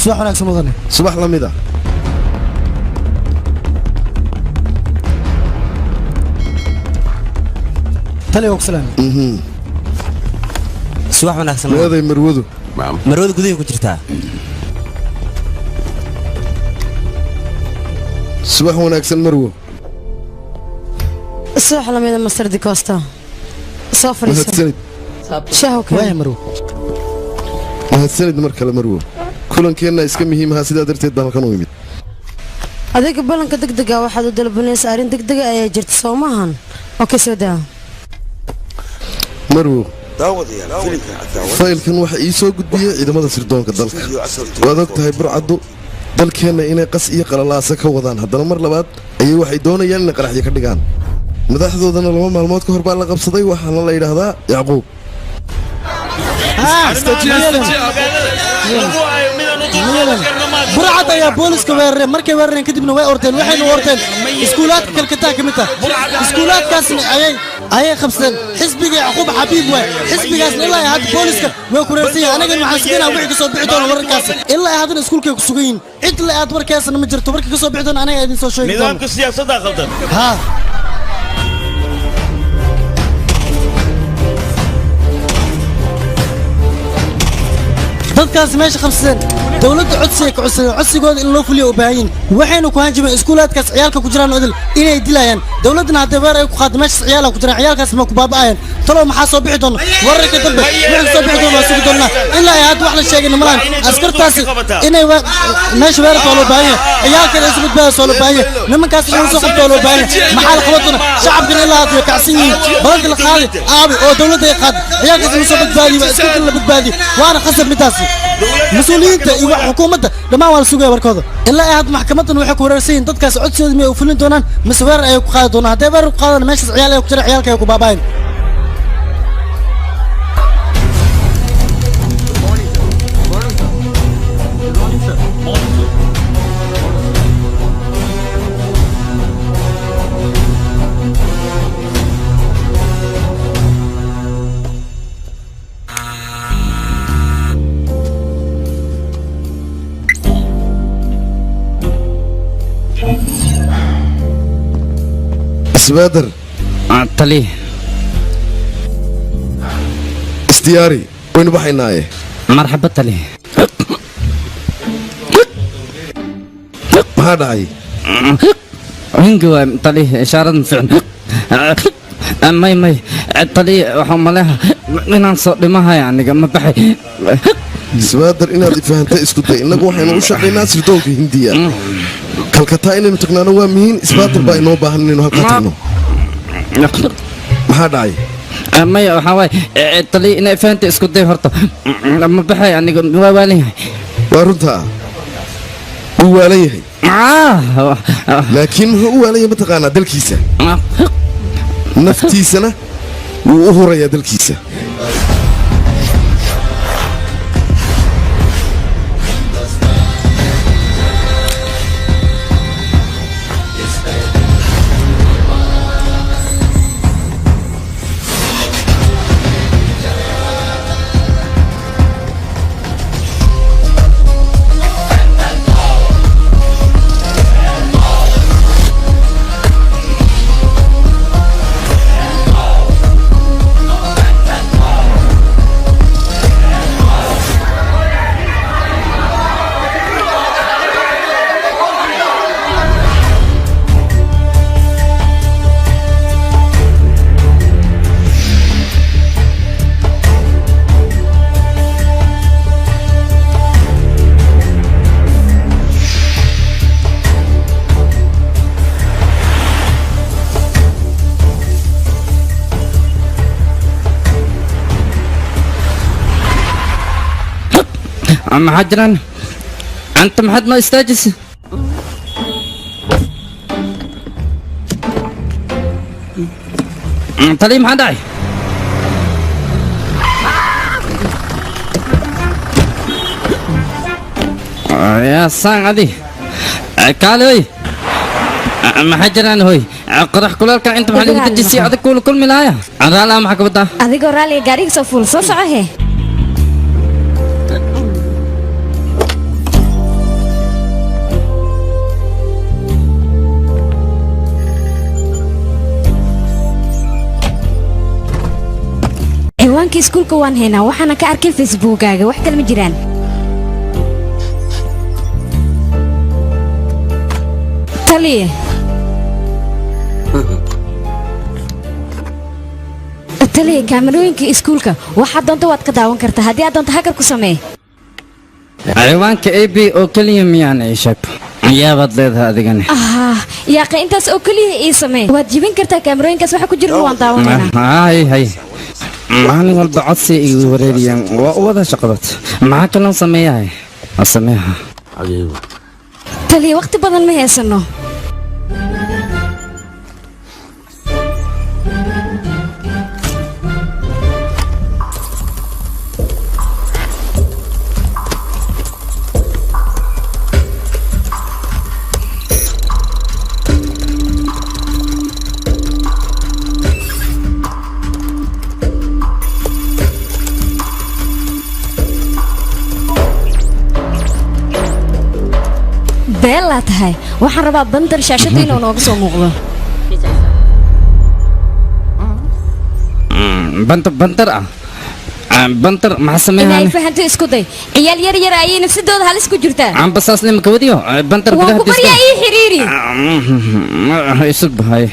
subax wanaagsan mudane subax la mid ah tali oo salaam subax wanaagsan meeday marwadu marwadu gudaha ku jirtaa subax wanaagsan marwo subax la mid ah Master Di Costa soo fariiso mahadsanid shaho waaya marwo mahadsanid mar kale marwo kulankeenna iska muhiim ah sidaa darteed baan halkan u imid adiga balanka degdega waxaad u dalbanaysaa arrin degdega ayaa jirta soo maahan okay soo daa marwo faylkan waxa ii soo gudbiyey ciidamada sirdoonka dalka waad og tahay burcaddu dalkeenna inay qas iyo qalalaasa ka wadaan haddana mar labaad ayay waxay doonayaan inay qaraxyo ka dhigaan madaxdoodana 2 maalmood ka hor baa la qabsaday waxaana la yidhaahdaa yacquub burcad ayaa booliska weerareen markay weerareen kadibna way orteen waxayna orteen iskuulaadka kalkataa ka mid ah iskuulaadkaasna ayay qabsadeen xisbiga yacquub xabiib waay xisbigaasna ilaa ay hadda booliska way ku reersan yahay anagana waxaan sugaynaa wixii kasoo bixi doona wararkaasi ilaa ay haddana iskuulkay ku sugan yihiin cid la aad warkaasna ma jirto warkii kasoo bixi doona anaga idin soo sheegi doona nidaamka siyaasadda qaldan haa dadkaas meesha qabsadeen dawladda codsiga ka codsadeen codsigooda in loo fuliyo u baahan yihiin waxayna ku hanjabeen iskuulaadkaas ciyaalka ku jiraan odil inay dilayaan dawladdana haddii weer ay ku qaado meeshaas ciyaala ku jiraan ciyaalkaas ma ku baaba'ayaan talow maxaa soo bixi doona wararka dambe wixii soo bixi doona waa sugi doonaa ilaa ay hadda wax la sheegayna malaan askartaasi inay meesha weerarka waa loo baahan yahay ciyaalkana isu badbaadaysa waa loo baahan yahay nimankaas in la soo qabto waa loo baahan yahay maxaa la qaban doona shacabkana ilaa hadda way kacsan yihiin badanka la qaaday aabi oo dawladda ay qaad ciyaalkaas in la soo badbaadiyo waa iskuulkan la badbaadiyo waana khasab midaasi مسؤولينتا iyo xukuumadda dhamaan waa la sugaya warkooda ilaa ay had maxkamadan waxay ku wareersan dadkaas codsigooda ma u fulin doonaan masweer ay ku qaadi doonaan haday weer ku qaadaan meeshaas ciyaal ay ku jira ciyaalka ay ku baabaan isbaader tali isdiyaari waynu baxaynaaye marxaba tali maxaa dhacay hinga waa tali ishaarad fiican may tali waxaa maleeha inaan soo dhimahay aniga ma baxay isbaader inaad ifahantay isku day innagu waxaynu u shaqaynaa sirdoonka hindiya kalkataa inaynu tagnaano waa muhiim isbaader baa inoo baahan inaynu halkaa tagno maxaa dhacay maya waxaa waay tali inay fahanta isku day horta ma baxay aniga waa waalan yahay waa runtaa wuu waalan yahay laakiin muxuu u waalan yahay mataqaanaa dalkiisa naftiisana wuu u hurayaa dalkiisa maxaa jiraan anta maxaad noo istaajisa tali maxaa dhacay yaa saan adi kaale hoy maxaa jiraan hoy qorax kulaalkan inta maxaa lagu dejisay adig kuula kulmi lahaya raala maxaa ka wadaa adigoo raaliga gaariga soo fuul soo soco he ciwaanka iskuulka waan haynaa waxaana ka arkay facebookaaga wax kale ma jiraan taliye taliye kaamirooyinka iskuulka waxaad doonto waad ka daawan kartaa haddii aad doonto hakar ku samee ciwaanka ab oo keliya miyaan ii sheeg yaabaad leedahay adigani yaaqe intaas oo keliya ii samee waad jibin kartaa kaamirooyinkaas waxa ku jira waan daawanaynaa hay maalin walba codsi igu wareeriyaan waa u wada shaqadood maxaa kaloo sameeyahay sameeha taliye waqti badan ma haysano beelaa tahay waxaan rabaa bandar shaashada inuu nooga soo muuqdo bantar bantar maxaa sameeyaa inay fahanto isku day ciyaal yar yar ayay nafsadooda halis ku jirtaa aan basaasle ma kawadiyo bantar waan ku baryaa ii xiriiri isug bahay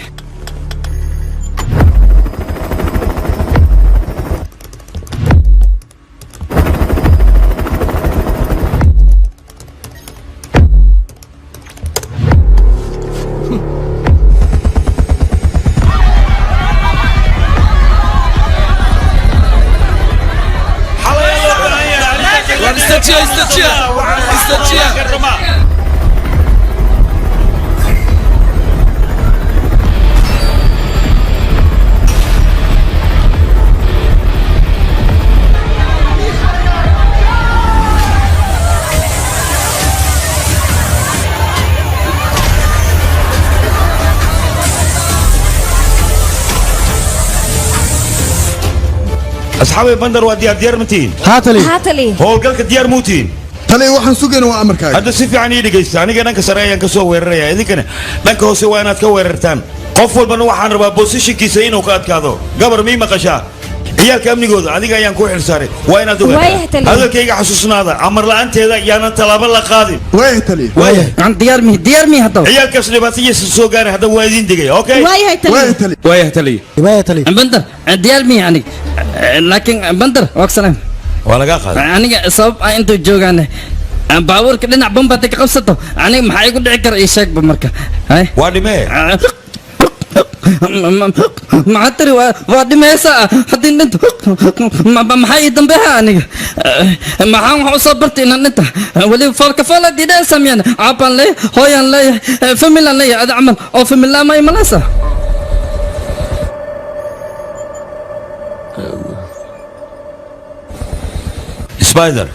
أصحابي بندر وديار متين هاتلي هو قالك ديار موتين تلي waxaan sugeyn waa amarkaaga hadda si fiican ii dhageysta aniga dhanka sare ayaan ka soo weeraraya idinkana dhanka hoose waa inaad ka weerartaan qof walbana waxaan rabaa positionkiisa inuu ka adkaado gabar mii maqashaa ciyaalka amnigooda adiga ayaan ku xilsaaray waa inaad ogaataa hadalkayga xasuusnaada amar la'aanteeda yaanan tallaabo la qaadin waaya tali aan diyaar mi hadda ciyaalkaas dhibaatadiisa soo gaaray hadda waa idin digay okay waaya tali bandar diyaar mi yani laakiin bandar waqsalaan waa laga qaaday aniga sabab aan intuu joogaan baabuurka dhinac bambata ka qabsato aniga maxaa igu dhici kara ii sheegba marka waa dhimee maxaa tiri waa dhimaysaa haddii dhinto maxaa ii dambeeha aniga maxaan wax usoo bartay inaan dhinta weliba foolkafool haddii dhaa sameyaan caabaan leeyahay hooyaan leeyahay familaan leeyahay ada camal oo familaa ma imanaysa spider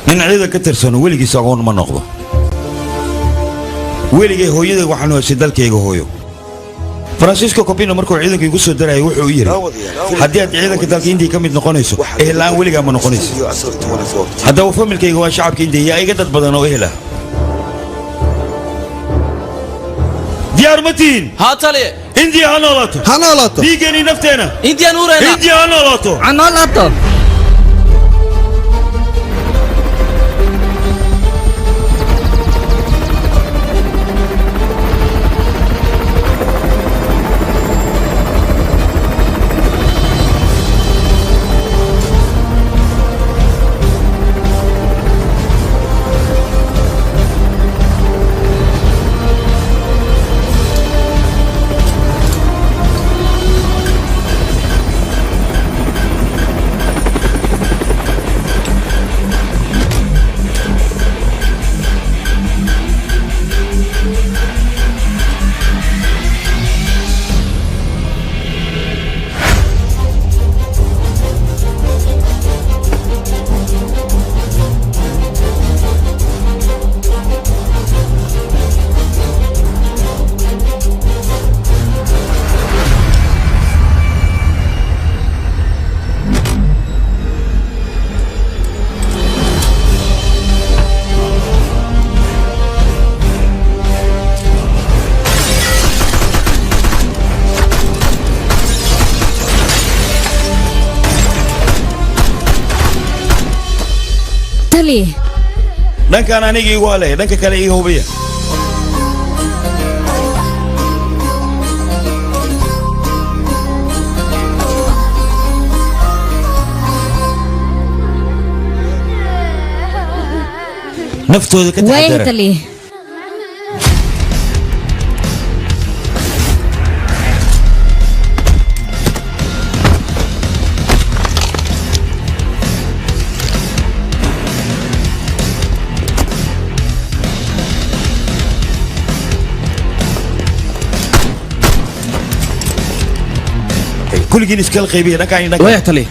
nin ciida ka tirsano weligiis aqoon ma noqdo weligay hooyaday waxaan hoosay dalkayga hooyo francisco copino markuu ciidanka igu soo darayay wuxuu yiri haddii aad ciidanka dalka indiya ka mid noqonayso ehlaan weligaa ma noqonayso haddaba familkayga waa shacabka indiya yaa iga dad badan oo ehla diyaar matiin ها تالي indiya ha noolaato dhiiggeenii nafteena indiya nuurena indiya ha noolaato anoolaato taliye dhankaan aniga igu hale dhanka kale iga hubiya naftooda ka waaya taxadara taliye kulligiin iskala qaybiya dhankaan iyo dhankaan waya tali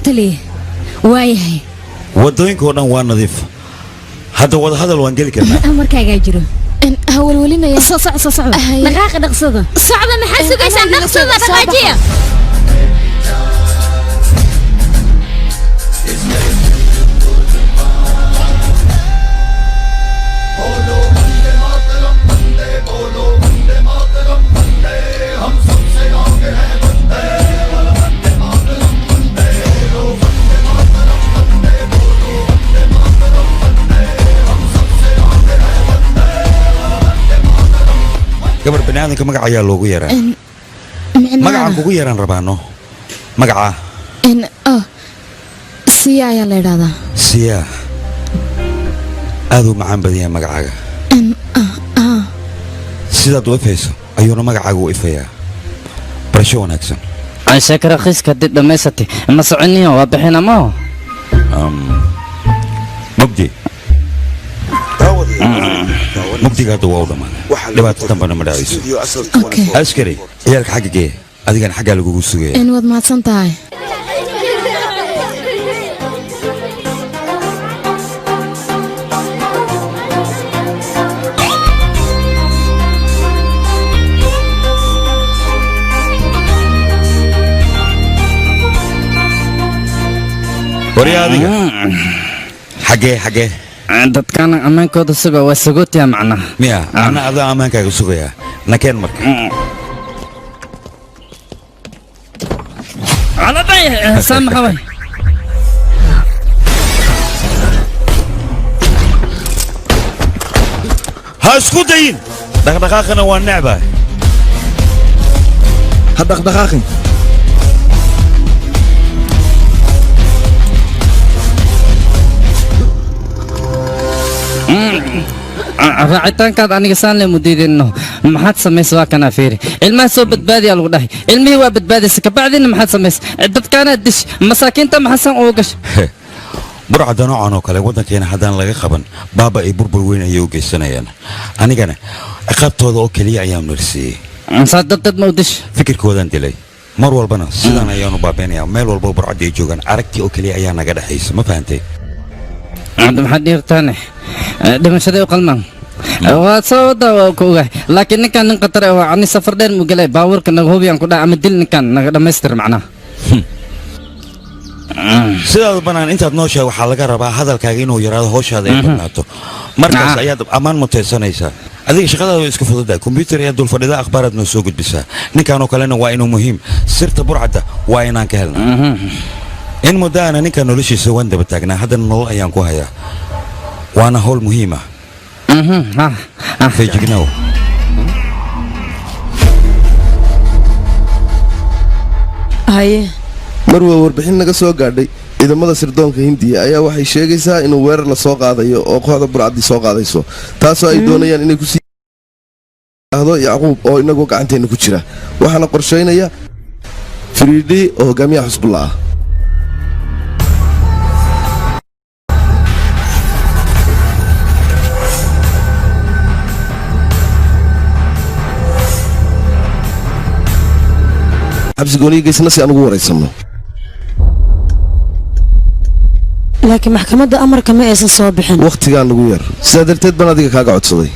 taliye waayahay wadooyinka oo dhan waa nadiif hadda wada hadal waan geli karnaa markaagaa jiro hawlwalinaya soo socda dhaqaaqa dhaqsada socda maxaa sugaysaan dhaqsada dhaqaajiya gabar baniaadanka magaca ayaa loogu yeeraa magacaan kugu yeeraan rabaano magaca siya ayaa la idhahdaa siyaa aad u macaan badan yahay magacaaga sidaad u ifayso ayuuna magacaaga u ifayaa barasho wanaagsan sheeka raqiiska haddii dhammaysatay ma soconiyo waa bixina maho mugdi mugdiga hadda waa u dhammaaday dhibaato dambana ma dhacayso askari ciyaalka xagga gee adigana xaggaa lagugu sugaya waad mahadsan tahay warya adiga xagee dadkaana ammaankooda suga waa sagootiya macnaha miya ana adaa ammaankaaga sugayaa nakeen marka saamaxaway ha isku dayin dhaqdhaqaaqana waa necbaa ha dhaqdhaqaaqin raacitaankaad aniga saan le mudiidinno maxaad samaysa waa kanaa fiiri ilmaha soo badbaadiyaa lagu dhahay ilmihii waa badbaadaysa kabacdina maxaad samaysa dadkaanaad dish masaakiinta maxasan ugu gasha burcadda noocan oo kale waddankeena haddaan laga qaban baaba ay burbur weyn ayay u geysanayaan anigana ciqaabtooda oo keliya ayaan marsiiyey saa darteed ma u dish fikirkoodaan dilay mar walbana sidaan ayaanu baabeynayaa meel walba burcadda ay joogaan aragtii oo keliya ayaa naga dhexaysa ma fahantay maxaad dhiirtaane dhimashadii u qalmaan waa soo wada waa ku ogahay laakiin ninkaan nin khatar waa ani safar dheer mu galay baabuurka naga hubiyaan ku dhaca ama dil ninkaan naga dhammaystir macnaha sidaad banaan intaad nooshahay waxaa laga rabaa hadalkaaga inuu yaraado howshaada ay badnaato markaas ayaad ammaan mutaysanaysaa adiga shaqadaada way iska fududahay kombyuutar ayaa dul fadhida akhbaaraad noo soo gudbisaa ninkaanoo kalena waa inuu muhiim sirta burcadda waa inaan ka helna in muddo aana ninka noloshiisa waan daba taagnaa haddana nolol ayaan ku hayaa waana howl muhiim ah feejignow haye marwa warbixin naga soo gaadhay ciidamada sirdoonka hindiya ayaa waxay sheegaysaa inuu weerar la soo qaadayo oo kooxda burcadii soo qaadayso taasoo ay doonayaan inay kusii ahdo yacquub oo inagoo gacanteena ku jira waxaana qorshaynaya firiidhi oo hogaamiyaha xusbulla ah xabsi gooniga geysna si aan ugu waraysanno laakiin maxkamadda amarka ma aysan soo bixin wakhtigaa nagu yar sidaa darteed baan adiga kaaga codsaday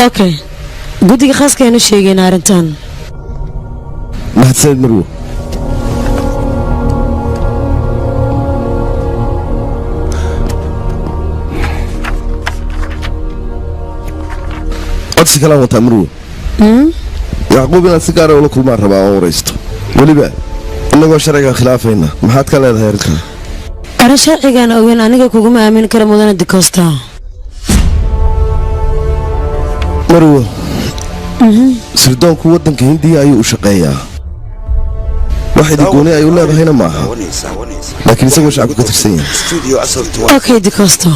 okay guddiga khaaska aynu sheegayna arrintan mahadsanid marwo codsi kalaan wataa marwo yacquub inaad si gaara ula kulmaan rabaa oon waraysto weliba innagoo sharciga khilaafayna maxaad ka leedahay arrintan arrin sharcigaan ogeyn aniga kuguma aamini kara mudane dikoosta marwo sirdoonku waddanka hindiya ayuu u shaqeeyaa wax idigooni ay u leedahayna maaha laakiin isagoo shacabku ka tirsan yahay okay dikoosto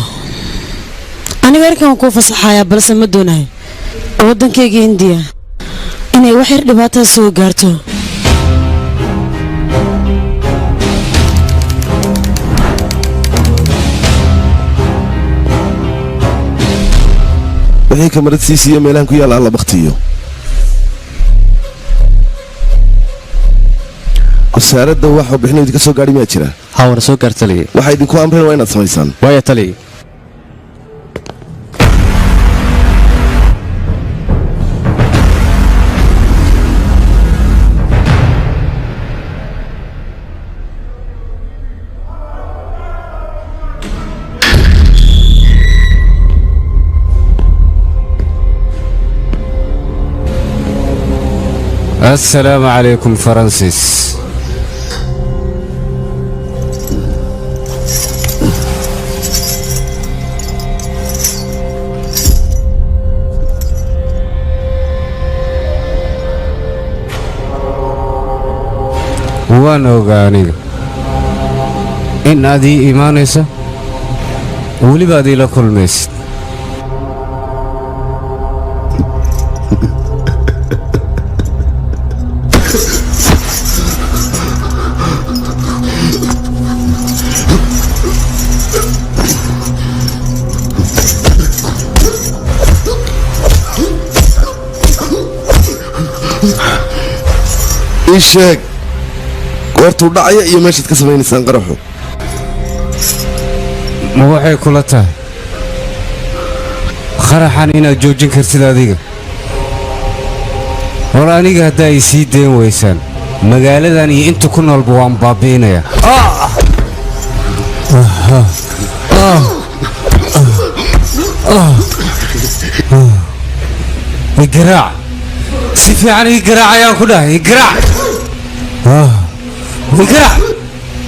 aniga arkan waan kuu fasaxayaa balse ma doonahay waddankayga hindiya inay wax yar dhibaatada soo gaarto wixii kamarad sii siiyo meelahan ku yaalla alla bakhtiyo wasaaradda wax warbixino idinka soo gaadhi miyaa jira hawar soo gaar taliye waxaa idinku amreen waa inaad samaysaan waaya taliye السلام عليكم فرانسيس waan ogaa aniga in aad ii imaanaysa weliba aad iila kulmaysid ii sheeg goortuu dhacaya iyo meeshaad ka samaynaysaan qaraxu ma waxay kula tahay qaraxan inaad joojin kartid adiga war aniga haddaa ay sii deen weysaan magaaladan iyo inta ku noolba waan baabi'inayaa igaraac si fiican ii garaac ayaan ku dhahay igaraac igaraac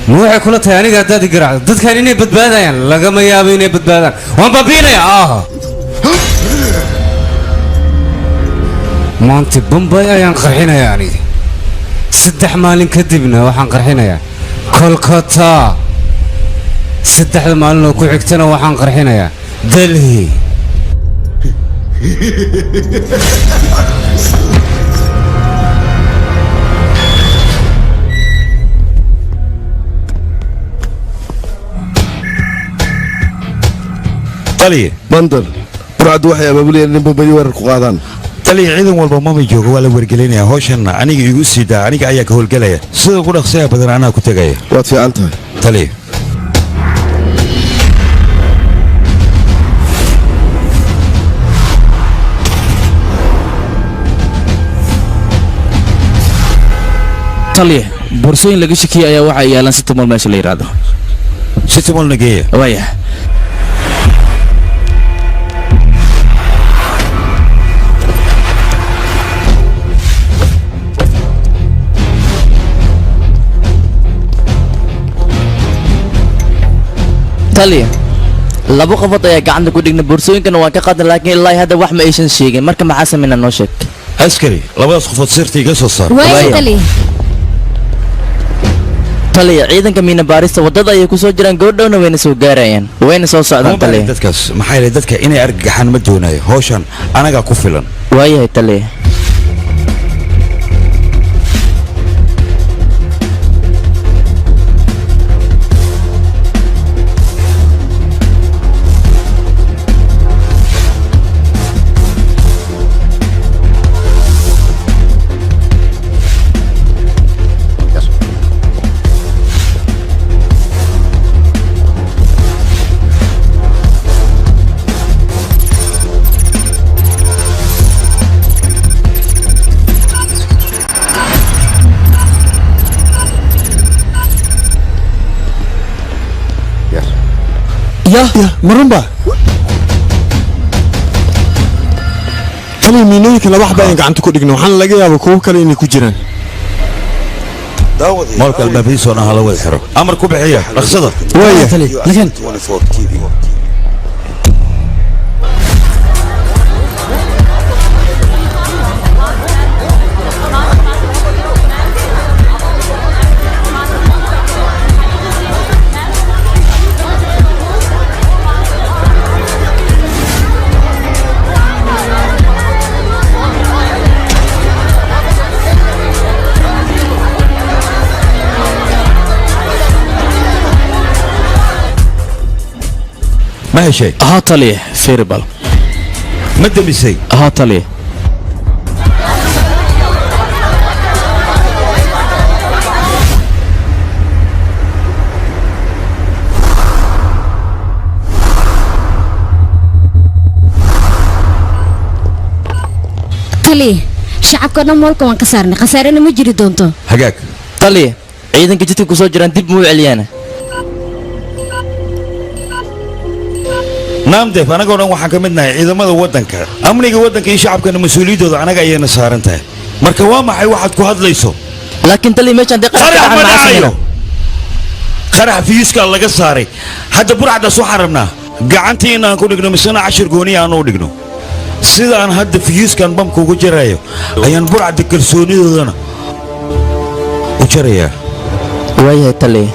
ma waxay kula tahay aniga haddaad igaracdo dadkan inay badbaadayaan lagama yaabo inay badbaadaan waan baabi'inayaa maanta bombay ayaan qarxinayaa aniga 3 maalin kadibna waxaan qarxinayaa kolkata 3 maalin oo ku xigtana waxaan qarxinayaa delhi taliye bandar burcaddu waxay abaabulayaan in bombay weerar ku qaadaan taliye ciidan walba mama joogo waa la wargelinayaa hawshanna aniga igu sii daa aniga ayaa ka howlgelaya sida ugu dhaqsaya badan anaa ku tegaya waad fiican tahay taliye taliye boorsooyin laga shakiyay ayaa waxaa yaalan si tumal meesha la yiraahdo si tumal nageeya waaya taliye laba qofood ayaa gacanta ku dhigna boorsooyinkana waan ka qaadan laakiin ilaa hadda wax ma aysan sheegin marka maxaa sameynaa noo sheeg askari labadaas qofood sirta iga soo saar waaya taliya taliya ciidanka miina baarista wadada ayay ku soo jiraan goordhowna wayna soo gaarayaan wayna soo socdaan taliya dadkaas maxaa yeelay dadka inay argagaxaan ma doonayo hawshan anaga ku filan waayahay taliya يا مرنبا تاني مينويك لو واحد باين قاعد تقول إنه حنا لقيا بكوك كلا إني كجيران مالك البابيس وانا هلا ويحرق امر كوبعيه رخصده ويا لكن ما هي شيء ها تليه فيربال ما ادري شيء ها تليه taliya shacabka dhan moolka waan ka saarnay khasaarena ma jiri doonto hagaag taliya ciidanka jidka ku soo jiraan dib muu celiyana naamdeef anagoo dhan waxaan ka mid nahay ciidamada waddanka amniga waddanka iyo shacabkana mas-uuliyaddooda anaga ayayna saaran tahay marka waa maxay waxaad ku hadlayso laakiin taliya meeshaan dee qarax fiyuuskaa laga saaray hadda burcadaas waxaan rabnaa gacantii inaan ku dhigno misena cashir gooniya aan u dhigno sidaan hadda fiyuuskan bamka ugu jarayo ayaan burcadda kalsoonidoodana u jarayaa waayahay taliya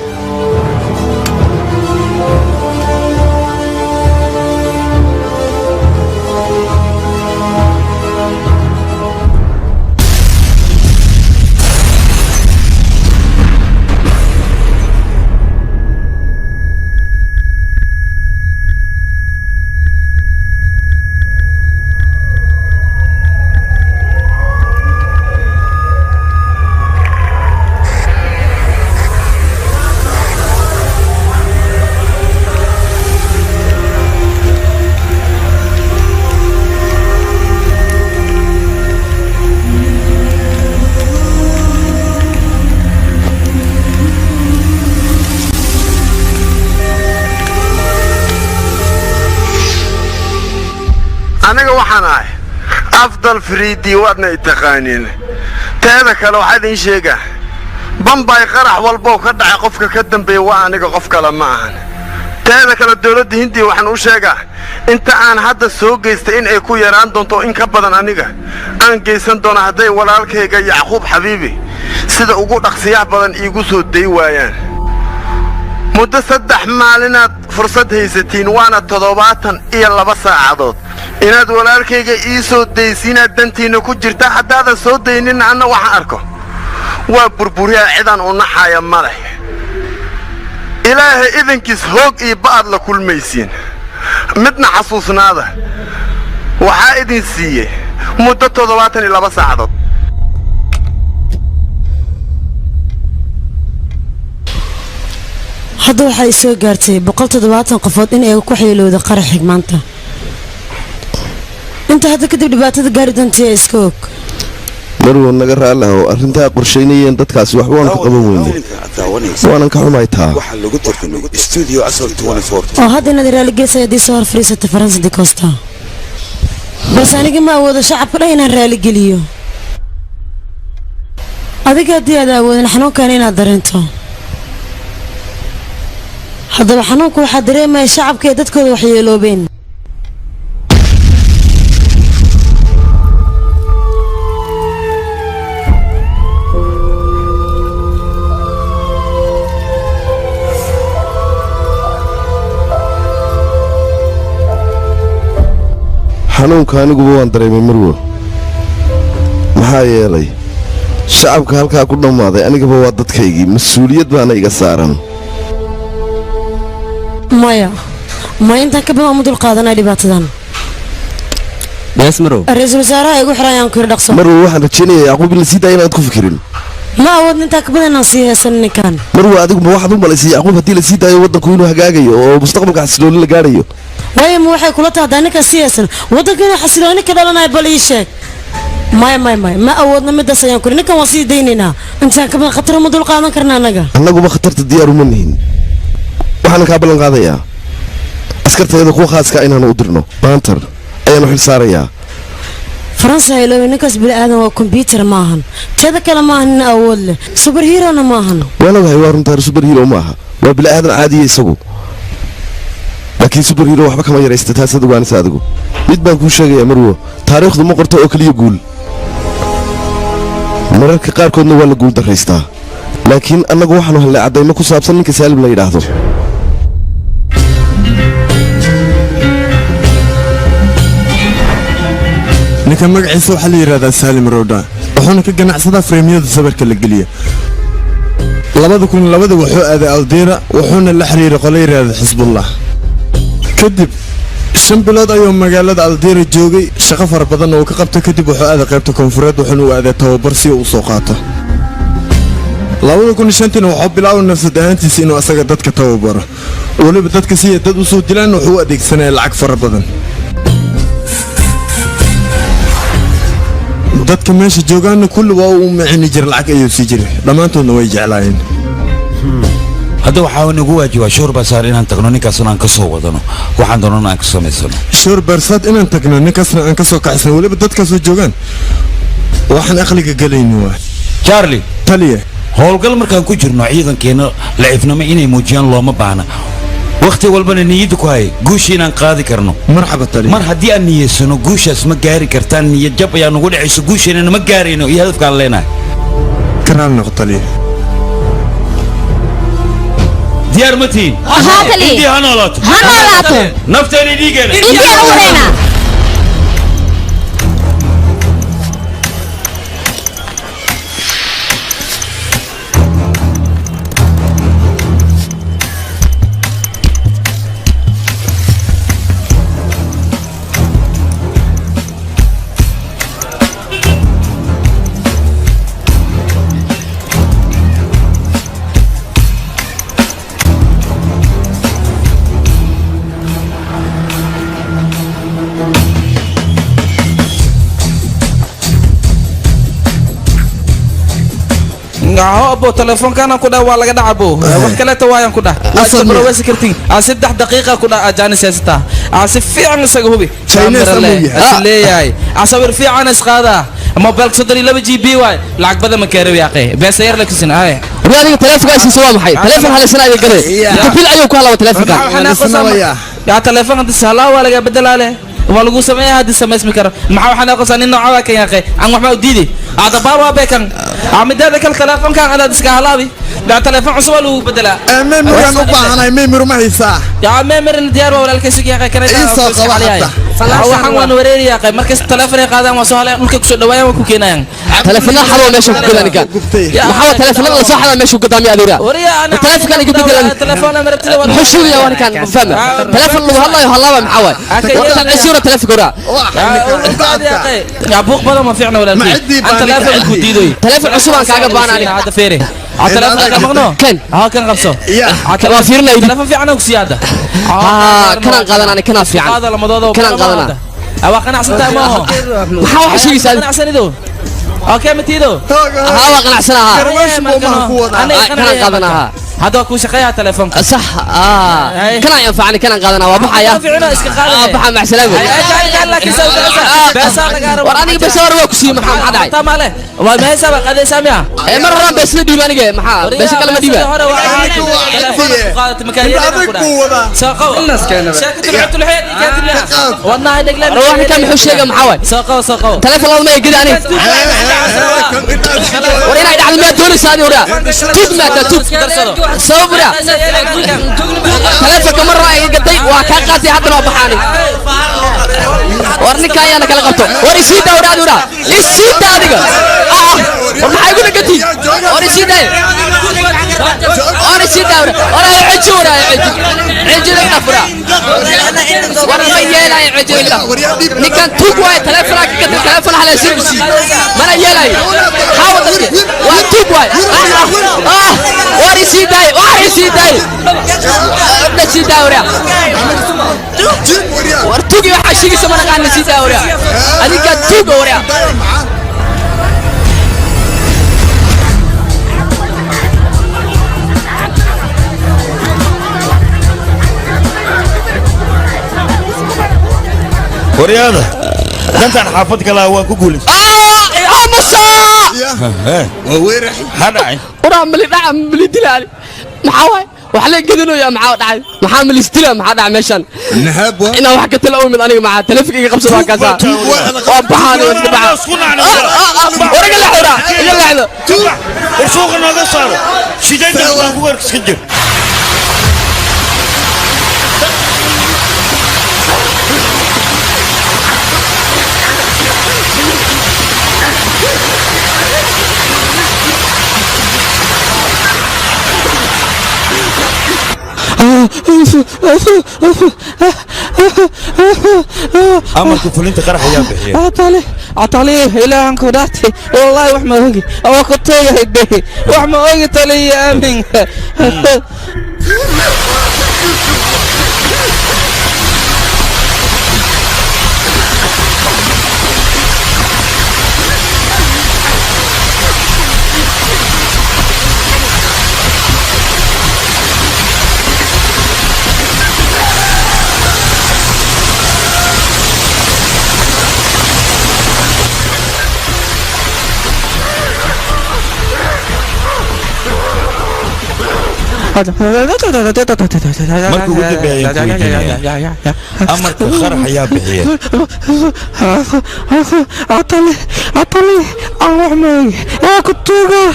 aniga waxaan ahay afdal fariidi waadna itaqaaniin teeda kale waxaa idin sheega bambay qarax walbo ka dhacay qofka ka dambeeya waa aniga qof kale ma ahan teeda kale dawladda hindiya waxaan u sheegaa inta aan hadda soo geystay in ay ku yaraan doonto in ka badan aniga aan geysan doono hadday walaalkayga yacquub xabiibi sida ugu dhaqsiyaha badan iigu soo day waayaan muddo 3 maalinaad fursad haysatiin waana 72 saacadood inaad walaalkayga ii soo daysiinaad dantiina ku jirta haddaadan soo daynin anna waxaan arko waa burburiyaa cidaan u naxaya ma leh ilaahay idankiis hoog iyo ba'ad la kulmaysiin midna xasuusnaada waxaa idin siiyey muddo 72 saacadood hadda waxay soo gaartay 170 qofood in ay ku xeelowda qarax xigmaanta inta hadda kadib dhibaatada gaari doonta iska og marwo naga raalaho arrintaa qorsheynayeen dadkaasi wax waan ka qaban weyne waanan ka xumaay taa oo hadda inaad raali geysay haddii soo hor fadhiisata faransa de costa balse aniga ma awoodo shacabka dhan inaan raali geliyo adiga haddii aad awoodin xanuunkan inaad dareento haddaba xanuunku waxaa dareemaya shacabka ee dadkooda waxyeeloobeen xanuunka aniguba waan dareemay marwo maxaa yeelay shacabka halkaa ku dhammaaday anigaba waa dadkaygii mas-uuliyad baana iga saaran maya ma intaan ka badan uma dulqaadanay dhibaatadan bees marow ra-iisul wasaaraha igu xiran ayaan ku yidhi dhaqso marwo waxaan rajaynayaa yacquub in la sii daaya inaad ku fikirin ma awoodna intaan ka badan inaan sii heesan ninkan marwo adiguma waxaad u malaysay yacquub haddii la sii daayo waddanku inuu hagaagayo oo mustaqbalka xasilooni la gaadhayo waayo ma waxay kula tahay haddaa ninkan sii heesan waddanka inuu xasilooni ka dhalanayo bal ii sheeg maya ma awoodna midaas ayaan kuri ninkan waan sii daynaynaa intaan ka badan khatar uma dulqaadan karna annaga annaguba khatarta diyaar uma nihin waxaanan kaa ballan qaadayaa askartayada kuwa khaaska inaanu u dirno maantar ayaanu xil saarayaa faransa haylowe ninkaas bini'aadan waa kombyuutar maahan teeda kale maahan nin awood leh subar hiirona maahan waan ogahay waa runtaa subar hiiro ma aha waa bini'aadan caadiya isagu laakiin subar hiiro waxba kama yaraysta taasaad ogaanaysa adigu mid baan kuu sheegayaa marwo taariikhdu ma qorto oo keliya guul mararka qaarkoodna waa la guul daraystaa laakiin annagu waxaanu hellay caddaymo ku saabsan ninka saalim la yidhaahdo ninka magaciisa waxaa la yidhahdaa saalim rowdha wuxuuna ka ganacsadaa freemyada sawirka la geliya 2002 wuxuu aaday aldiira wuxuuna la xiriiray qolo yidhaahda xisbullah kadib 5 bilood ayuu magaalada aldiira joogay shaqo fara badan oo ka qabtay kadib wuxuu aaday qaybta koonfureed wuxuuna u aaday tababar si uu soo qaato 2005 wuxuu bilaabay nafsad ahaantiisa inuu asaga dadka tababaro waliba dadka si dad u soo dilaan wuxuu u adeegsanaya lacag fara badan dadka meesha joogaana kulli waa uu macini jir lacag ayuu sii jiray dhammaantoodna way jeclaayeen hadda waxaa nagu waajibaa shoor basaar inaan tagno ninkaasna aan ka soo wadano waxaan doonana aan ka samaysano shoor barsaad inaan tagno ninkaasna aan ka soo kaxsano waliba dadkaasoo joogaan waxaan aqliga galayni waa charlie taliye howlgal markaan ku jirno ciidankeena laciifnimo inay muujiyaan looma baahna waqti walbana niyadda ku hay guushii inaan qaadi karno marxaba taliye mar haddii aan niyeysano guushaas ma gaari kartaan niyad jab ayaa nugu dhacayso guusheena ma gaarayno iyo hadafkaan leenahay karaan noq taliye diyaar ma tihiin intii ha noolaato nafteena dhiigeena abo telefoonkaana ku dhaa waa laga dhacabo wax kaleeta waayaan ku dhah asabrowesi kartiin aan 3 daqiiqa ku dhaa ajaanis haysta aan si fiican isaga hubi leeyahay asawir fiican isqaada mobilka 32 GB waay lacag badan ma kareeyo yaaqay beesa yar la kisin ay adiga telefoonkaasi waa maxay telefoon haleysana ay galay bil ayuu ku halaa telefoonka ya telefoonka sala waa laga bedelaale waa lagu sameeyaa hadii sameysmi karo maxaa waxaan aqoonsan in nooca ka yaaqay aan waxba u diiday هذا بابا بيكن عمدة كل تلفون كان على ديسك هلاوي لا تلفون عصوا له بدلا ميمر كان أنا ميمر ما يسا يا ميمر الديار ولا الكيسك يا أخي كان يسا عليه هو حنا وريري يا أخي مركز تلفون هذا ما سهل ممكن كسر دوايا وكوكينا يعني تلفون حلو ماشي كذا نكان محاول تلفون الله صح أنا ماشي قدامي أديره التلفون كان يقول لي تلفون أنا مرتلي حشوري يا وانا كان فهم تلفون الله والله هلا محاول عشورة تلفون كورا يا بوق بدل ما فينا ولا تلفون كوديدوي تلفون عصوا كاجا بانا هذا فيري تلفون كان مغنو كان كان غبصو وافيرنا تلفون في عنك زيادة كان قادنا أنا كان في عن هذا الموضوع كان قادنا أو كان أحسن ما هو محاول شيء يسأل كان أحسن يدو أوكي متيدو ها كان أحسنها أنا كان قادنا هذا كل شقيها تلفون صح كان ينفعني كان قادنا وبحيا بحا مع سلامة قال لك بس أنا وراني بسور وكسي محمد عداي تماله وما يسمع قد سامع مرة بس ندي ماني محا بس كلمة دي بقى قالت مكان ساقوا الناس كانوا شاكت بعت الحين كاتب لها والله هيك لا روح كان حشيقة محاول ساقوا تلفون الله ما يقدر يعني ورينا على المية دول ثاني ورا تود ما تود صبرا تلفك مرة يقدي وكان قاسي حتى لو بحاني ورنيكا يا أنا كلا قبته وريسيد دورا دورا يسيد داديك ومحاي يقول لك أنتي وريسيد وريسيد دورا ورا يعجورا يعجي لك نفرا ورا ما يلا يعجي لك نكان توقوا تلفرا كده تلفرا على سيرسي ما يلا حاول تسكت وتوقوا وريسيد وريسيد نسيد دورا ورتوقي وحشيك سمنا كان نسيد دورا هذيك توقوا ورا ورياضة أنت عن حافظك لا هو كقولي يا مصا ويرح هذا وراملي نعملي دلالي محاوي وحلي قدنو يا معاود عاد محامل استلام ما حدا مشان نحب انا وحكت الاول من اني مع تلفقي قبصه وكذا وبحاني وتبع ورق الحورة يلا على وسوق نوغا صار شيدين كان ورك سجل أمرك فلنت قرح يا بحير عطالي إلى عنك وداتي والله وحما وقي أو كنتي هدي وحما وقي تلي يا أمين مركو قلت بيا أمرك خرح يا بحير عطلي أروح معي يا كتوغا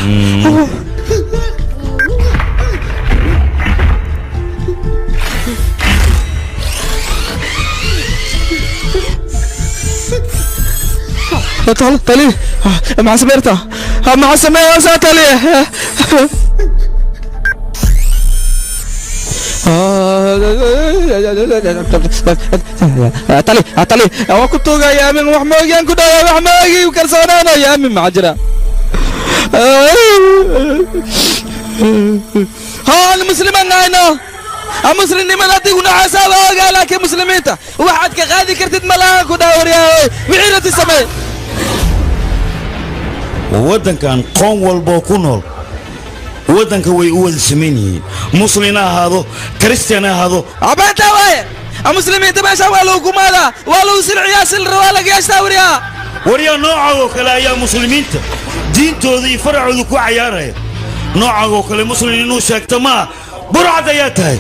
طالي مع سميرتا مع سميرتا طالي طالي أو كنت يا من وحماجي أنكو يا وحماجي وكرسانانا يا من معجرة ها المسلمين هنا المسلمين ما تيجون حسابها قال لك مسلمين واحد كغادي كرتد ملاك وداور يا وعيرة السماء ودن كان قوم والبوكونول ودنك way u wada sameeyeen muslimiina ahaado kristiyaana ahaado abada way muslimiinta meesha waa loo gumaada waa loo silciyaa sil rawalaga yaastawriya wariya nooca kale ayaa muslimiinta diintooda iyo faracooda ku ciyaaraya nooca kale muslimiinu sheegta ma burcad ayaa tahay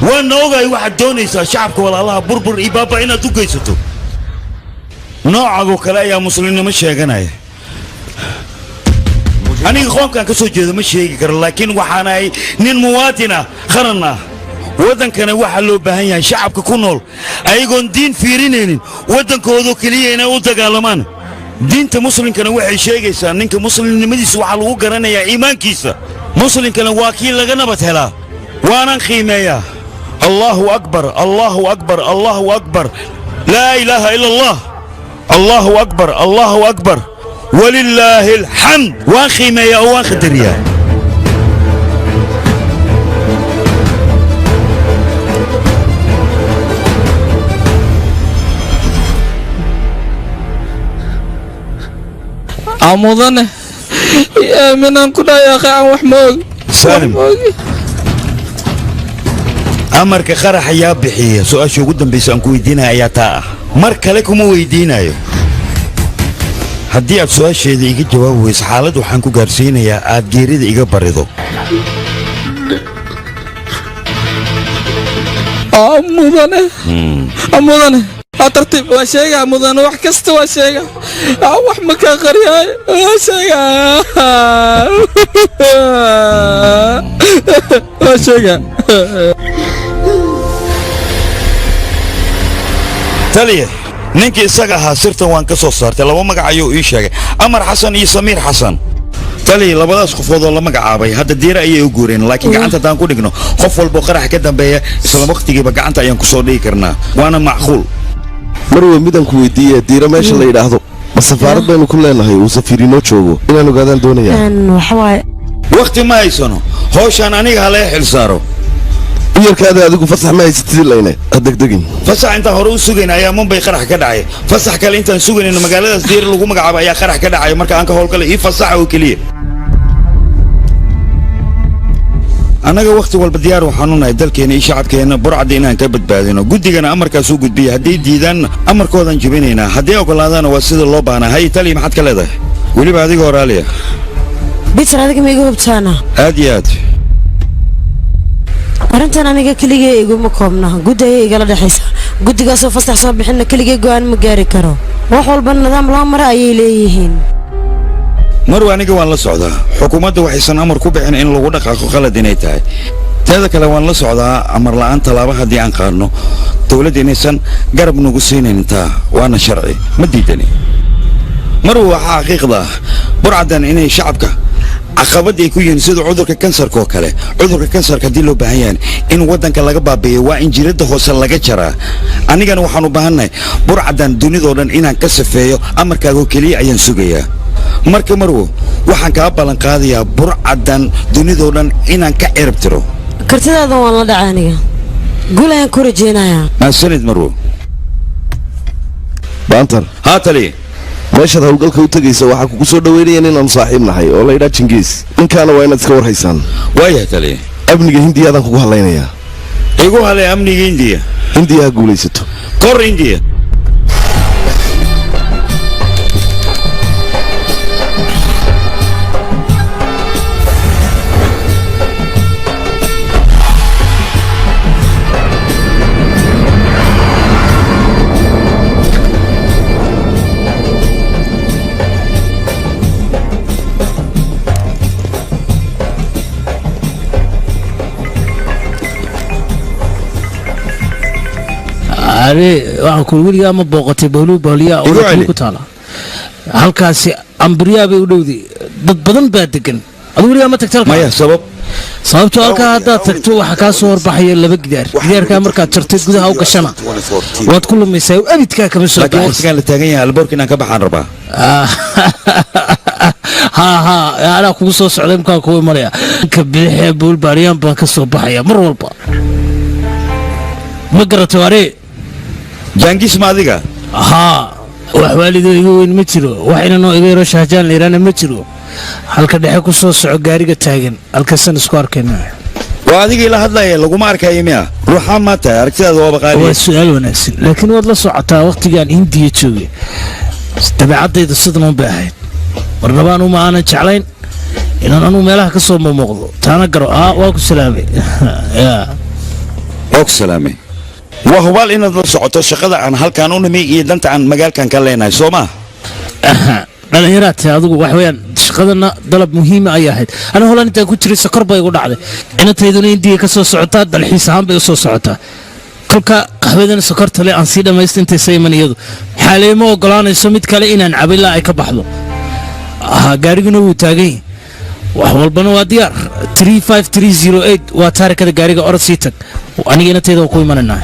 waa noogay waxa doonaysa shacabka walaalaha burbur iyo baaba inaad u geysato nooca kale ayaa muslimiinimo sheeganaya أنا أخوان كان كسر جد مش هيك كر لكن وحناي نين مواتنا خرنا ودن كان وحلو بهاي شعب ككونول أيقون دين فيرينين ودن كودو كليه هنا وتقالمان دين تمسلم كان وحي شيء كيسا نين كمسلم نمديس وحلو قرنا يا إيمان كيسا مسلم كان واكيل لجنا بتهلا وانا خيمية الله أكبر الله أكبر الله أكبر لا إله إلا الله الله أكبر الله أكبر ولله الحمد واخي ما يا واخد الريال عمودنا يا من أنكنا يا أخي وحمود سالم أمرك خرح يا بحية سؤال شو قدام بيسأنكو يدينا يا تاء مرك لكم ويدينا يو haddii aad su'aasheeda iga jawaab weyso xaalad waxaan ku gaarsiinayaa aad geerida iga barido mudane tartiib waa sheegaa mudane wax kasta waa sheega wax ma kaa qaryaay waa sheegaa waa sheegaa taliya ninkii isaga ahaa sirtan waan ka soo saartay laba magac ayuu ii sheegay amar xasan iyo samiir xasan tali labadaas qofood oo la magacaabay hadda diira ayay u guureen laakiin gacanta haddaan ku dhigno qof walbo qarax ka dambeeya isla waqtigiiba gacanta ayaan kusoo dhigi karnaa waana macquul marwe midaan ku weydiiya diira meesha la yidhaahdo ma safaarad baynu ku leenahay uu safiir inoo joogo inaan ogaadaan doonayaa waqti ma haysano howshaan aniga halee xil saaro iyarkaada adigu fasax ma haysatid layne adegdegin fasax intaan hore u sugayna ayaa Mumbai qarax ka dhacay fasax kale intaan sugaynayna magaaladaas diir lagu magacaabo ayaa qarax ka dhacay marka aan ka howlgalay ii fasax oo kaliya anaga waqti walba diyaar waxaan u nahay dalkeena iyo shacabkeena burcada inaan ka badbaadino guddigana amarkaas uu gudbiyay haddii diidaan amarkoodan jebinaynaa haddii ogolaadaana waa sida loo baahnaa hay tali maxaad ka leedahay weliba adigoo raaliya bitar adiga ma igu hubtaana aad iyo aad arrintan aniga keligay iguma koobna guddi ayay igala dhexaysa guddigaasoo fasax soo bixinna keligay go'aan ma gaari karo wax walba nidaam loo mara ayay leeyihiin marwa aniga waan la socdaa xukuumadda waxaysan amar ku bixin in lagu dhaqaaqo qalad inay tahay teeda kale waan la socdaa amar la'aan tallaabo haddii aan qaadno dowladda inaysan garab nagu siinayn taa waana sharci ma diidani marwa waxaa xaqiiqda burcadan inay shacabka caqabad ay ku yihiin sida cudurka kansarka oo kale cudurka kansarka haddii loo baahan yahay in waddanka laga baabi'iyo waa in jiradda hoose laga jaraa anigana waxaan u baahannahay burcadan dunidoo dhan inaan ka safeeyo amarkaagoo keliya ayaan sugayaa marka marwo waxaan kaa ballan qaadayaa burcadan dunidoo dhan inaan ka cirib tiro kartidaada waan la dhacay aniga guul ayaan ku rajeynayaa maasanid marwo baantar haa tali meeshaad howlgalka u tegaysa waxaa kugu soo dhaweynayaan inaanu saaxiib nahay oo la yidhaa jingiis ninkaana waa inaad iska war haysaan waayahay tali amniga hindiyaadaan kugu hadlaynayaa igu halay amniga indiya hindiya ha guulaysato kor indiya waxaan ku weligaa ma booqatay bawluu bawliyaa oo ku taala halkaasi ambriyaa bay u dhowday dad badan baa degan adigu weligaa ma tagta maya sababtoo halkaa haddaad tagto waxaa kaa soo horbaxaya laba gidaarkaa markaad jartay gudaha u gashana waad ku lumaysaa abidkaa kama soo laakiin waqtigaan la taagan yahay alboorka inaan ka baxaan rabaa ها أنا كوسو سعدم كان كوي مريا كبيح بول باريان بان كسو بحيا مر والبا مقرة واري جانجيس ماذيكا ها وحوالدو يقول مترو وحين انو ايغيرو شهجان ليرانا مترو halka dhexe ku soo soco gaariga taagan halkaasaan isku arkayna waa adiga ila hadlaya lagu ma arkayo miya ruuxa ma tahay aragtidaada waa baqaali waa su'aal wanaagsan laakiin waad la socotaa waqtigaan Hindiya joogay dabeecadayda sidan u baahayd marnabaan uma aanan jeclayn inaan anu meelaha ka soo muuqdo taana garo waa ku salaamay waa ku salaamay waa hubaal inaad la socoto shaqada aan halkaan u nimay iyo danta aan magaalkan ka leenahay soo ma dhalinyaraadta adigu wax weeyaan shaqadana dalab muhiim ah ay ahayd ana holan inta ku jiray sakor bay ugu dhacday intayduna Hindiya ka soo socotaa dalxiis ahaan bay u soo socotaa kolka qaxwadana sakorta le aan si dhameystintay saymaniyadu xaleemo ogolaanayso mid kale inaan cabila ay ka baxdo gaariguna wuu taagay wax walbana waa diyaar 35308 waa taarikada gaariga orod sii tag aniga intayda ku imananaa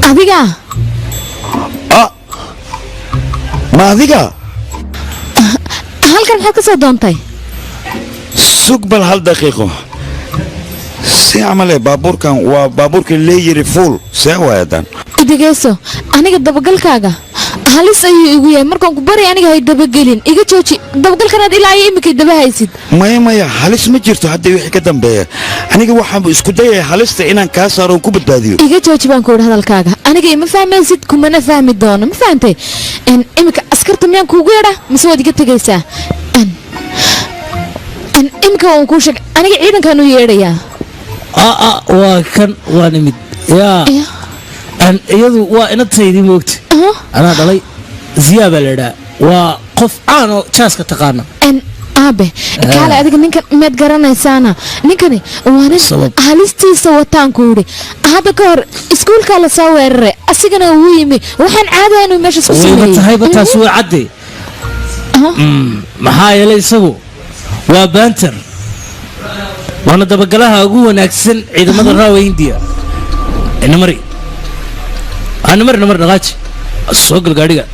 adiga ma adiga halkan maxaa ka soo doontay sug bal hal daqiiqo si amale baabuurkan waa baabuurka leeyiri fuul see waayadan idigeyso aniga dabagalkaaga halis ayuu igu yahay markaan ku baray aniga hay dabagelin iga jooji dabagalkanaad ilaa ay imika daba haysid maya halis ma jirto hadda wixii ka dambeeya aniga waxaan isku dayay halista inaan kaa saaro ku badbaadiyo iga jooji baan ku wada hadalkaaga aniga ima fahmaysid kumana fahmi doono ma fahantay imika askarta miyaan kuugu yeedha mise waad iga tegaysaa imika waan kuu sheeg aniga ciidankaan u yeedhayaa waa kan waa nimid yaa iyadu waa inantaydii moogta anaa dhalay ziyaa baa la idhaa waa qof caan oo jaaska taqaana aabe kaale adiga ninkan meed garanaysaana ninkani waa nin halistiisa wataan ku yidhi hadda ka hor iskuulkaa la soo weeraray asigana wuu yimi waxaan caadaya inuu meesha isku wayba tahayba taas waa cadde maxaa yeelay isagu waa baanter waana dabagalaha ugu wanaagsan ciidamada raawa hindiya namari namar dhaqaaji soo gal gaadhiga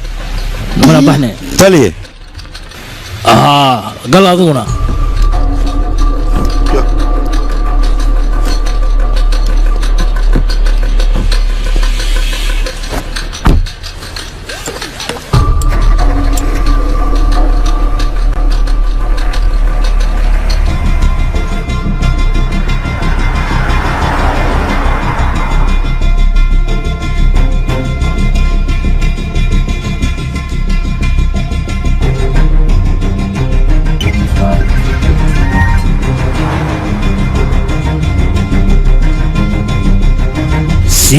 namar baxne taliye gal adiguna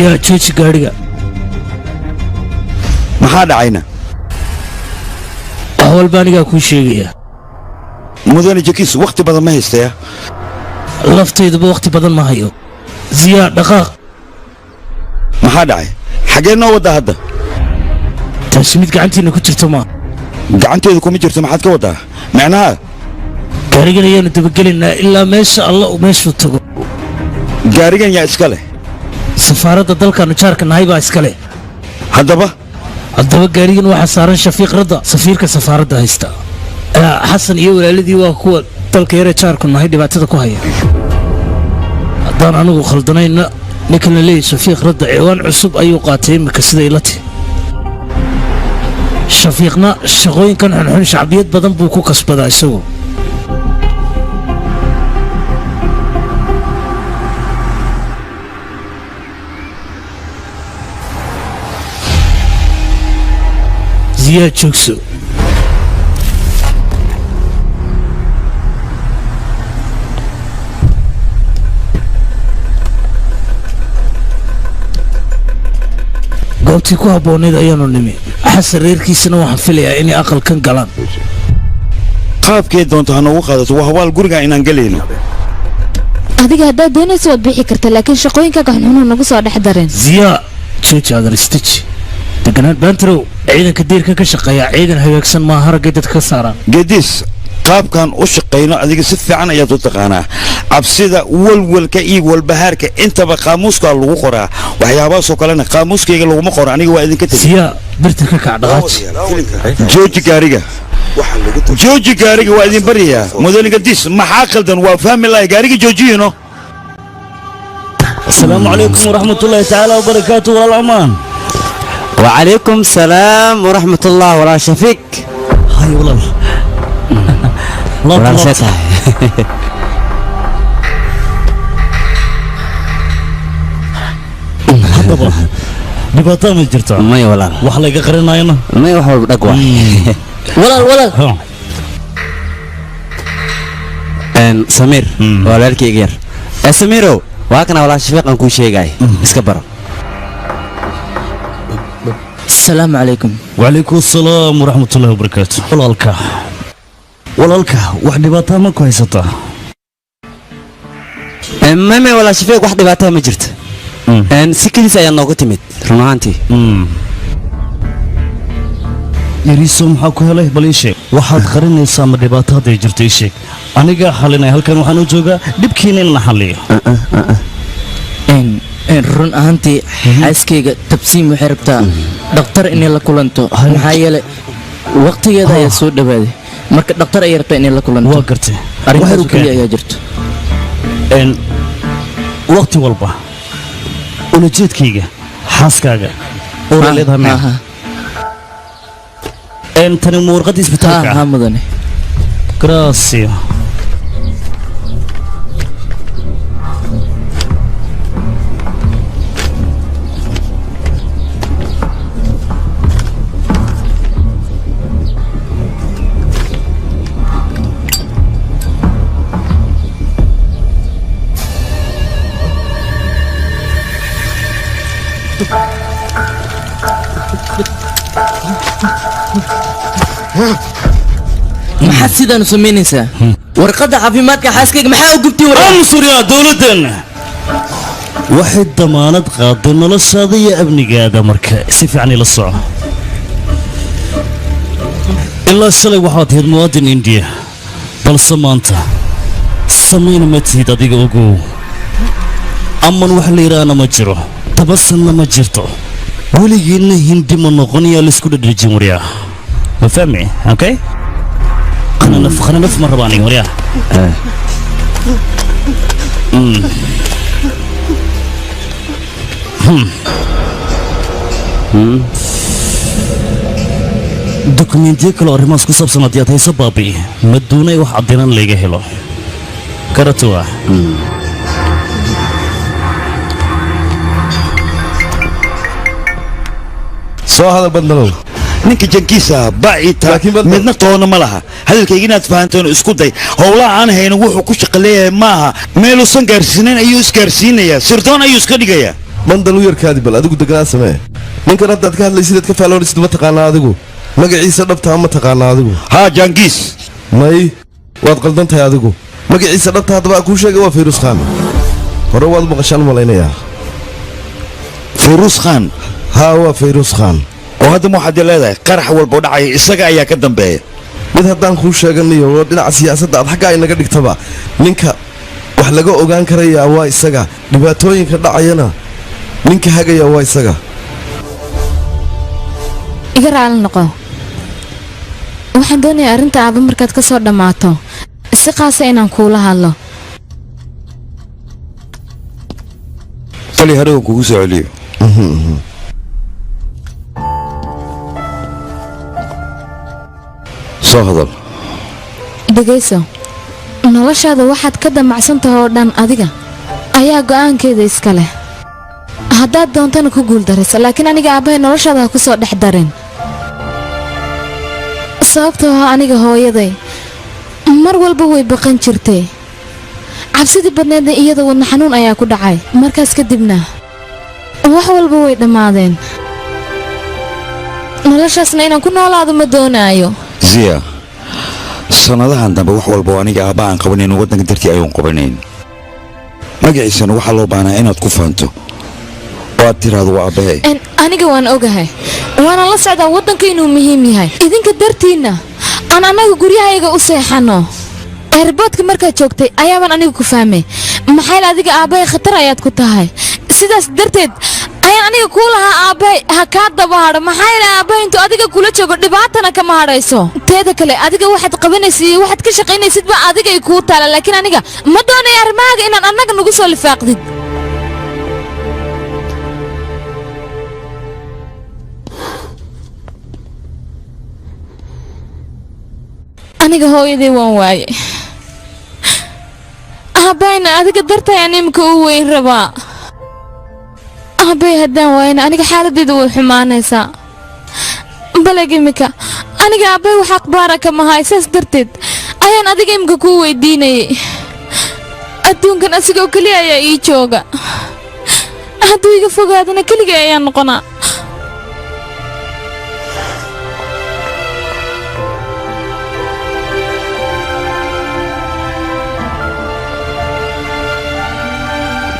yaa jooji gaadhiga maxaa dhacayna wax walba anigaa kuu sheegaya mudane jakiis wakhti badan ma haystaya laftayduba wakhti badan ma hayo ziyaa dhaqaaq maxaa dhacay xaggee noo waddaa hadda taasi mid gacantiinna ku jirto maa gacanteedu kuma jirto maxaad ka waddaa macnaha gaarigan ayaanu dabagelaynaa ilaa meesha alla uu meeshuu tago gaarigan yaa iska leh safaaradda dalkaanu jaarka nahay baa iska leh haddaba gaarigan waxaa saaran shafiiq radda safiirka safaaradda haysta xasan iyo walaaladii waa kuwa dalka yare jaarku nahay dhibaatada ku haya haddaan anigu khaldanayna ninkan la leeyahy shafiiq radda ciwaan cusub ayuu qaatay imika siday la tihi shafiiqna shaqooyinkan xunxun shacbiyad badan buu ku kasbadaa isagu ziyaa joogso goobtii ku habboonayd ayaanu nimi xasan reerkiisana waxaan filayaa inay aqalkan galaan qaabkeed doonto ha noogu qaadato waa hawaal guriga inaan gelayno adiga haddaad doonaysa waad bixi karta laakiin shaqooyinkaga xunxuna nagu soo dhex dareen ziyaa jooji adan istaji deganaan baantarow ciidanka diirka ka shaqeeya ciidan hagaagsan maaha raggay dadka ka saaraan gediis qaabkan u shaqayno adiga si fiican ayaad u taqaanaa cabsida walwalka iyo walbahaarka intaba qaamuuska lagu qoraa waxyaabahaasoo kalena qaamuuskayga laguma qoro aniga waa idinka tegi siyaa birta ka kac dhaqaaji jooji gaariga waa idin baryayaa mudane gediis maxaa qaldan waa fahmi lahay gaariga joojiyino asalaamu calaykum waraxmatullaahi tacaala wabarakaatu walaal cumaan وعليكم السلام ورحمة الله ولا شفيق هاي والله ولا سيطة haddaba dhibaato ma jirto may walaal wax la iga qarinayna may wax walba dhag waa walaal samiir walaalkayga yar samiirow waa kana walaa shafiiqan kuu sheegay iska baro السلام عليكم وعليكم السلام ورحمة الله وبركاته walaalka wax dhibaato ma ku haysataa mame walaa shafiiq wax dhibaato ma jirto si kaliis ayaa nooga timid run ahaantii yariiso maxaa ku helay bal ii sheeg waxaad qarinaysaa ma dhibaato hadday jirto ii sheeg aniga xalinay halkan waxaan u joogaa dhibkiina in la xalliyo run ahaantii xaaskayga tabsiim waxay rabtaa dhakhtar inay la kulanto maxaa yeelay waqtigeeda ayaa soo dhawaaday marka dhakhtar ayay rabtaa inay la kulanto waa gartay arrintaas keliya ayaa jirto waqti walba ulajeedkayga xaaskaaga oora leedahay maaha tani ma warqadda isbitaalka ha mudane gracio maxaad sidaan u samaynaysaa warqadda caafimaadka xaaskayga maxaa u gubtay ansuryaa dowladeenna waxay damaanad qaaday noloshaada iyo amnigaada marka si fiican ila soco ilaa shalay waxaad ahayd muwaadin indiya balse maanta samayna ma tihid adiga ogow aman wax la yidhaahna ma jiro tabasanna ma jirto weligiinna hindi ma noqonayaa laisku dhadhajin waryaa ma fahmi okay خلينا نف مرة باني وريا دوكومنتي كلو ريماس كسب سنتيات هي سبابي مدوني واحد دينان ليجا هلو كرتوا soo hadal badnalow ninka jankiisa baacita midna toona ma laha hadalkayga inaad fahanteen isku day howlaha aan hayno wuxuu ku shaqo leeyahay maaha meeluusan gaarsiinayn ayuu isgaarsiinayaa sirdoon ayuu iska dhigayaa bandal u yarkaadi bal adigu deganaa samee ninkan haddaad ka hadlaysid aad ka faaloonaysid ma taqaanaa adigu magaciisa dhabtaa ma taqaanaa adigu haa jankiis may waad qaldan tahay adigu magaciisa dhabta haddaba kuu sheegay waa fayrus khan hore waad maqashaan malaynayaa fayrus khan haa waa fayrus khan oo hadda waxaad leedahay qarax walba dhacay isaga ayaa ka dambeeya mid haddaan kuu sheeganayo oo dhinaca siyaasadda aad xagga inaga dhigtaba ninka wax laga ogaan karayaa waa isaga dhibaatooyinka dhacayana ninka hagaya waa isaga iga raali noqo waxaan doonayaa arrinta aaba markaad ka soo dhammaato si qaasa inaan kuula hadlo fali hadhow kugu soo celiyo soo hadal dhegayso noloshaada waxaad ka damacsantahay oo dhan adiga ayaa go'aankeeda iska leh haddaad doontana ku guuldarayso laakiin aniga aabbahay noloshaada ha ku soo dhex darin sababtoo ah aniga hooyaday mar walba way baqan jirtay cabsidii badneedna iyada wadna xanuun ayaa ku dhacay markaas kadibna wax walba way dhammaadeen noloshaasna inaan ku noolaado ma doonaayo ziya sanadahan dambe wax walba aniga aabba aan qabanayn waddanka dartii ayuun qabanayn magaciisana waxaa loo baahnaa inaad ku faanto oo aad tiraahdo waa aabbahe aniga waan ogahay waana la socdaa waddanka inuu muhiim yahay idinka dartiinna aan annaga guryahayaga u seexanno eerboodka markaad joogtay ayaabaan aniga ku fahmay maxayl adiga aabbahay khatar ayaad ku tahay sidaas darteed ayaan aniga kuu lahaa aabbahay ha kaa daba hadho maxaa yeelay aabbahay intuu adiga kula joogo dhibaatana kama hadhayso teeda kale adiga waxaad qabanaysa iyo waxaad ka shaqaynaysid baa adigay kuu taala laakiin aniga ma doonayo arrimahaaga inaan annaga nagu soo lifaaqdid aniga hooyaday waan waaye aabbayna adiga dartay aan imika u weyn rabaa aabbay haddaan waayna aniga xaaladdeeda way xumaanaysaa baleg imika aniga aabbay wax akhbaara kama haay saas darteed ayaan adiga imika kuu weydiinayay adduunkan asigoo keliya ayaa ii jooga hadduu iga fogaadana keligay ayaan noqonaa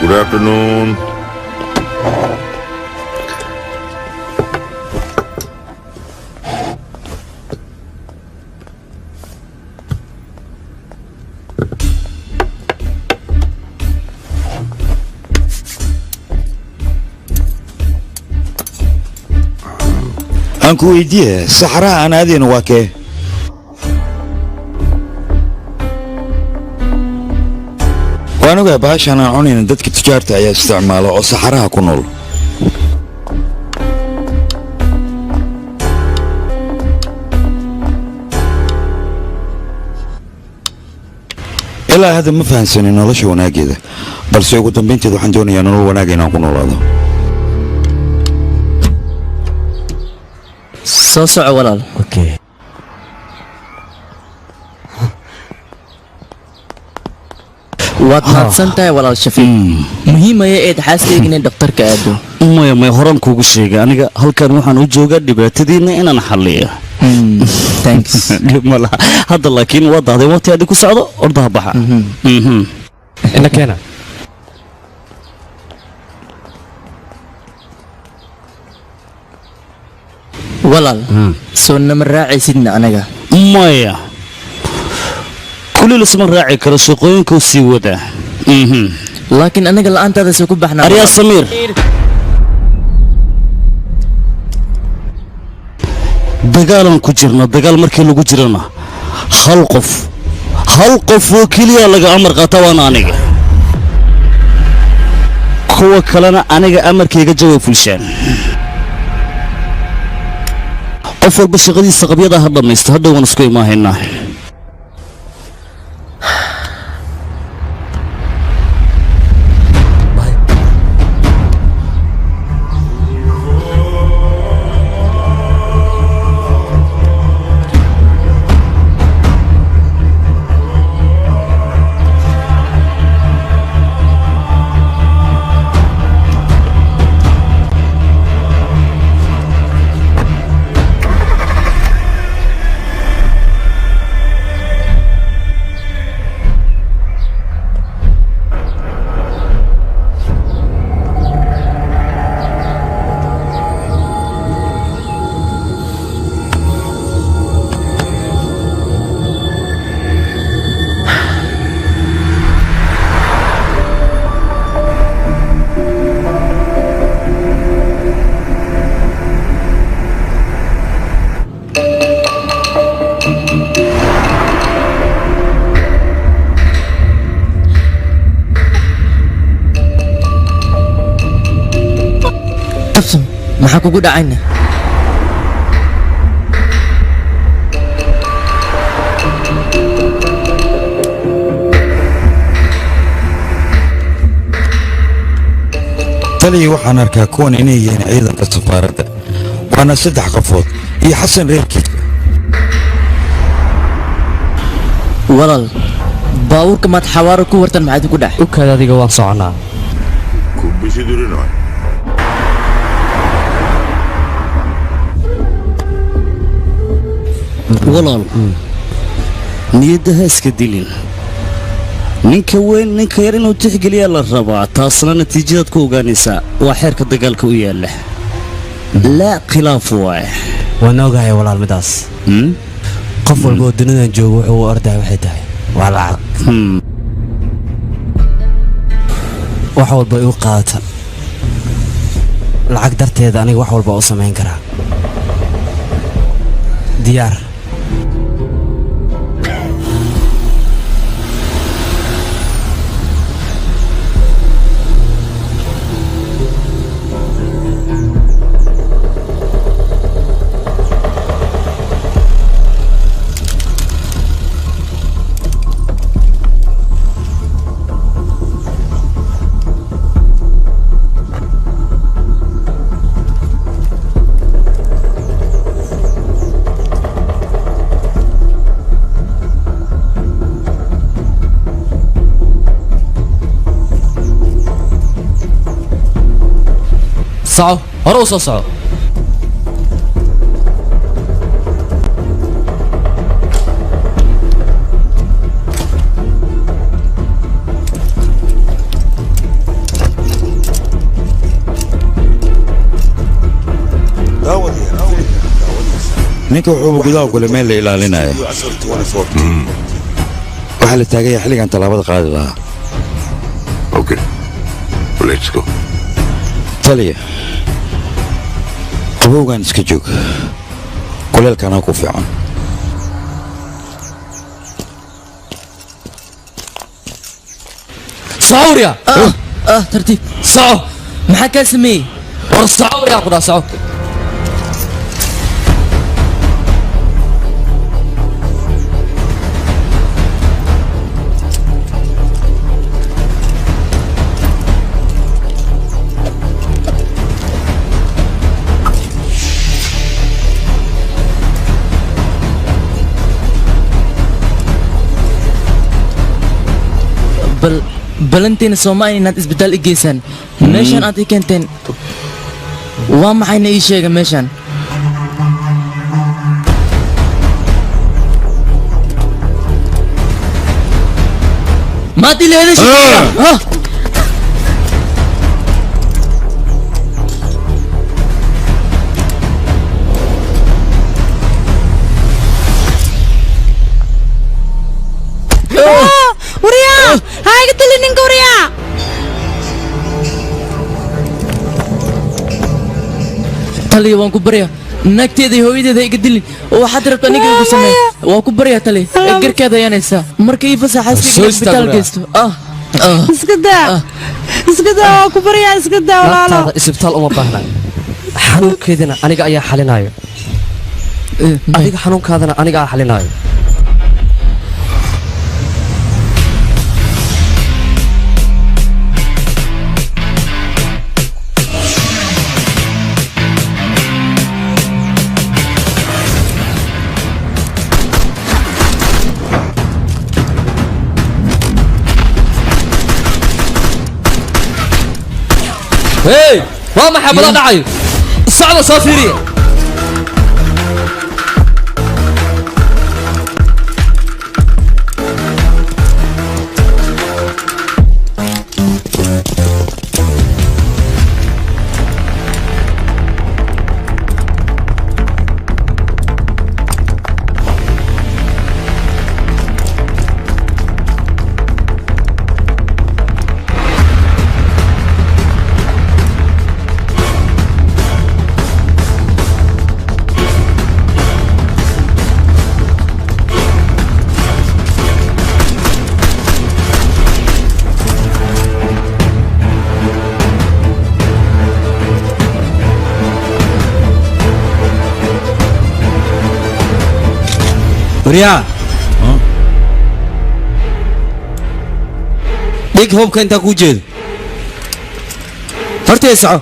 Good afternoon. aan ku weydiiye saxaraha aan aadayno waa kee waan ogaa bahashaan aan cunayna dadka tujaarta ayaa isticmaala oo saxaraha ku nool ilaa hadda ma fahansanin nolosha wanaaggeeda balse ugu dambaynteed waxaan doonayaa nolol wanaag inaan ku noolaado soo soco walaal waad mahadsan tahay walaal shafiiq muhiim ayay eed xaaskayga inay dhakhtarka aado maya maya horaan kuugu sheegay aniga halkan waxaan u joogaa dhibaatadiina inaan xalliyo malaha hadda laakiin waa dahday waqti adhi ku socdo ordaha baxa ina keena walaal soo nama raacaysidna anaga maya kulli lasma raaci karo shaqooyinkuu sii wadaa laakiin anaga la'aantaada soo ku baxnaa aryaa samiir dagaalan ku jirno dagaal markii lagu jirana hal qof oo keliya laga amar qaata waana aniga kuwa kalena aniga amarkayga jaway fulshaan qof walba shaqadiisa qabyada ha dhammaysto hadhow waan isku imaahaynaa maxaa kugu dhacayna taliya waxaan arkaa kuwan inay yihiin ciidanka safaaradda waana 3 qofood iyo xasan reerkiisa walaal baabuurka maad xawaaro ku wartan maxaad ku dhax u kaada adiga waan soconaa Kubbisi durinoy. walaal niyadda ha iska dilin ninka weyn ninka yar inuu tixgeliyaa la rabaa taasna natiijadaad ku ogaanaysaa waa xeerka dagaalka u yaalla laa khilaaf waaye waan ogahay walaal midaas qof walba oo dunidan jooga wuxuu u ordahay waxay tahay waa lacag wax walba igu qaadata lacag darteeda aniga wax walba u samayn karaa diyaar صعو هروس صعو ninka wuxuu gudaha kule meel la ilaalinaya waxaa la taagaya xilligan tallaabada qaadi lahaa Okay, let's go. taliya qabowgan iska joog kuleelkana ku fiican صعور يا ترتيب صعو ما كان سميه صعور يا قدا صعو بل balantiina Soomaaliya inaad isbitaal i geysaan meeshan aad i keenteen waa maxayna ii sheega meeshan ما دي لهنا ها وريا هاي قلت لي نينك وريا تلي وان كبريا nagteedii hooyadeeda iga dilin waxaad rabtaa aniga igu sameey waa ku baryaa tale garkeeda yanaysa markii ii fasaxaysa isbitaal geysto iska daa waa ku baryaa iska daa walaalo isbitaal uma baahna xanuunkeedina aniga ayaa xalinayo adiga xanuunkaadana aniga ayaa xalinayo هاي ما حبلا دعي الصعبة صافيرية وريا ديك هوب كنت كوجيد فرتي يسعو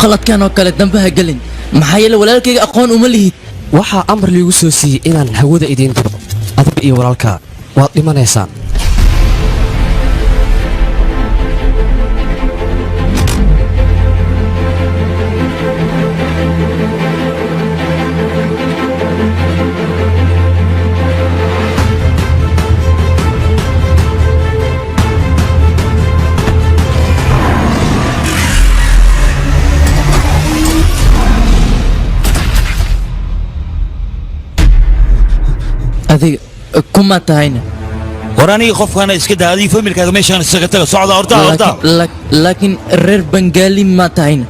qaladkan oo kale dambaha galin maxaa yeelay walaalkayga aqoon uma lihid waxaa amar liigu soo siiyey inaan hawada idiin diro adiga iyo walaalka waad dhimanaysaan adiga kuma tahayna وراني خوف أنا إسكت هذه فمي كذا ماشي أنا سكتة صعدة أرتا لكن رير بنغالي ما tahayna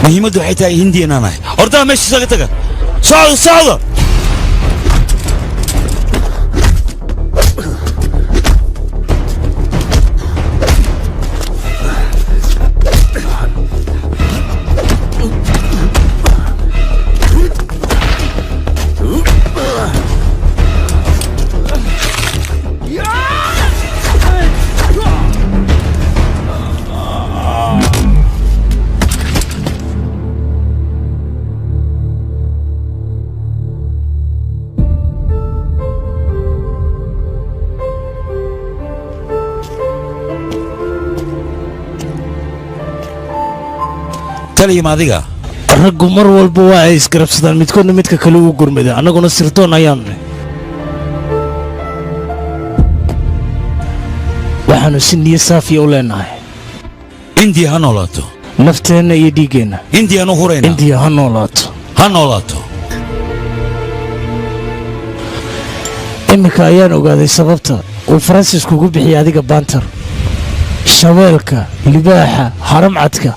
مهمة حتى هندي أنا أرتا ماشي سكتة صعدة تلي ما ذيقة raggu mar walba waa ay isgarabsadaan midkoodna midka kale uu gurmada annaguna sirdoon ayaanne waxaanu si niyo saafiya u leenahay indiya ha noolaato nafteenna iyo dhiiggeenna indiyaan u hurayna indiya ha noolaato ha noolaato iminka ayaan ogaaday sababta uu faransiisku ugu bixiyay adiga baantar shabeelka libaaxa haramcadka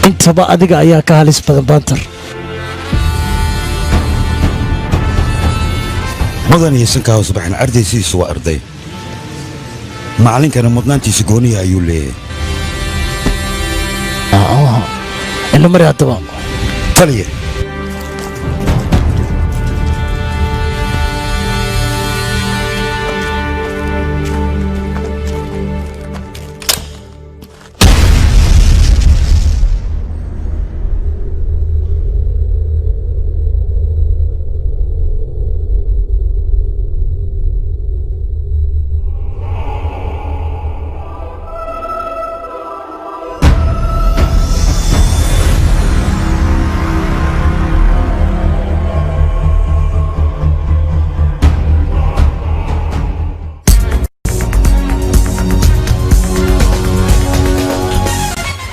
intaba adiga ayaa ka halis badan baantar mudan iyo sankaa subaxin ardaysiisu waa arday macalinkana mudnaantiisa gooniya ayuu leeyahay ina mari haddaba taliya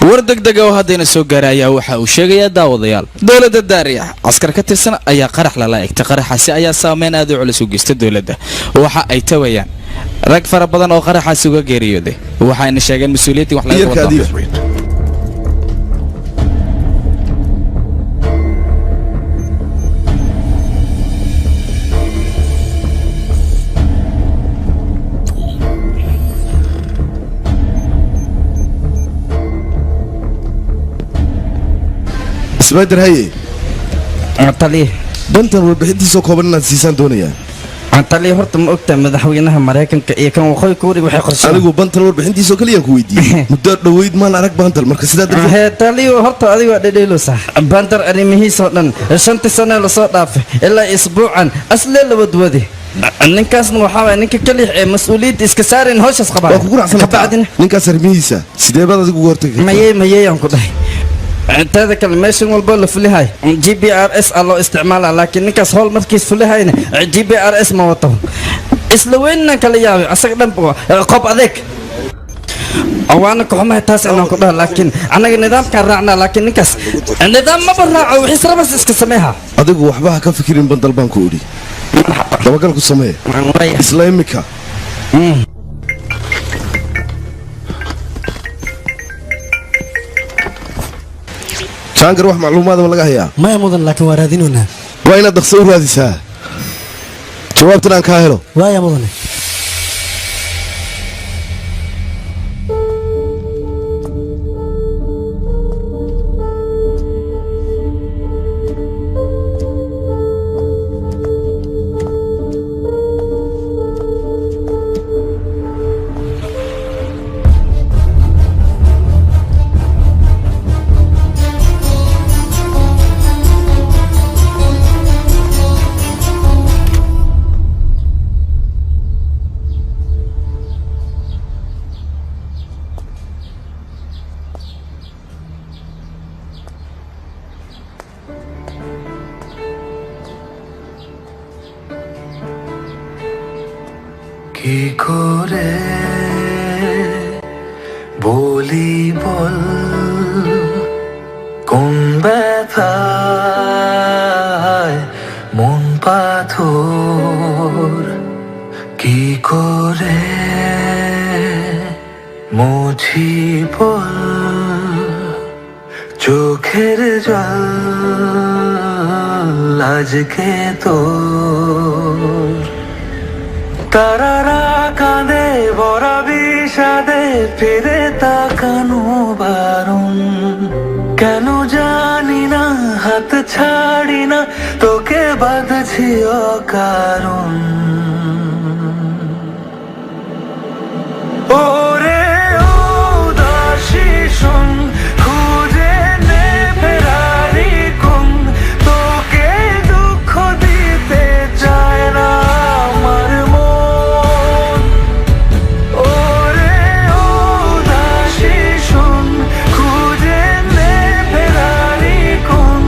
war degdega oo haddayna soo gaaray ayaa waxa uu sheegayaa daawadayaal dowladda daariya askar ka tirsan ayaa qarax lala egtay qaraxaasi ayaa saameyn aad u culus u geystay dowladda waxa ay tawayaan rag fara badan oo qaraxaasi uga geeriyooday waxayna sheegeen mas-uuliyaddii wax laga wado isbaadir haye taliye bantan warbixintiisoo kooban inaad siisaan doonayaa taliye horta ma ogtaa madaxweynaha maraykanka iyo kan waqooyi kuuri waxay qorshe anigu bantan warbixintiisoo kaliyaan ku weydiiyey muddo dhoweyd maan arag bantal marka sidaa darteed taliye horta adigu waa dhedheelosa bantar arrimihiisoo dhan 5 sano la soo dhaafay ilaa isbuucan aslee la wadwadi ninkaasna waxaa waay ninka kaliix ee mas-uuliyadda iska saarin howshaas qabaa waa kugu racsan ninkaas arrimihiisa sidee baad adigu uga hortagi mayeyaan ku dhahay teeda kale meeshan walbo la fulihay GPRS loo isticmaala laakiin ninkaas howl markiis fulihayna GPRS ma wato isla weynna kala yaabay asaga dhan qob adeeg awaana kuxumahay taas inaan ku dhaho laakiin annaga nidaamkaan raacnaa laakiin ninkaas nidaam maba raaco wixiis rabas iska sameeha adigu waxba ha ka fikirin bandal baan ku odhi dabagal ku samee isla imika shaangar wax macluumaadaba laga hayaa maya mudan laakiin waa raadinoonaa waa inaad dhaqso u raadisaa jawaabtan aan kaa helo waaya mudane কি করে বলি বল কোন ব্যথায় মন পাথর কি করে মুছি বল চোখের জল আজকে তোর তারারা কাঁদে বড় বিষাদে ফিরে তাকানো বারণ কেন জানি না হাত ছাড়ি না তোকে বাঁধছি অকারণ ওরে উদাসী শোন খুঁজে নে ফেরারি কোন তোকে দুঃখ দিতে চায় না আমার মন ওরে উদাসী শোন খুঁজে নে ফেরারি কোন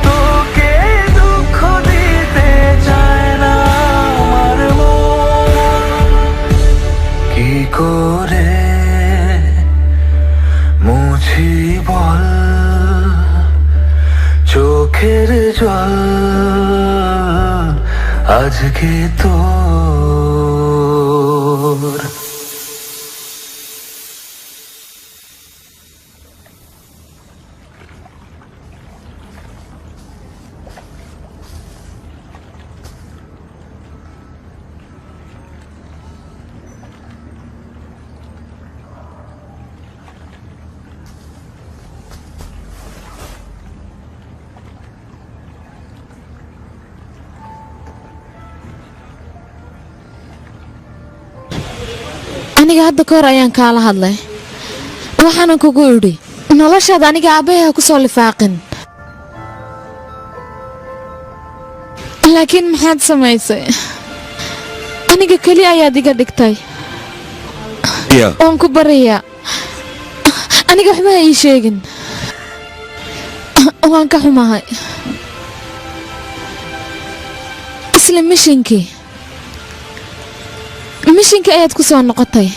তোকে দুঃখ দিতে চায় না আমার চোখের জল আজকে তোর aniga hadda ka hor ayaan kaala hadlay waxaanan kugu idhi noloshaada aniga aabbahay ha ku soo lifaaqin laakiin maxaad samaysay aniga keli ayaad iga dhigtay waan ku barayaa aniga waxba ha ii sheegin waan ka xumahay isla mishinkii ayaad ku soo noqotay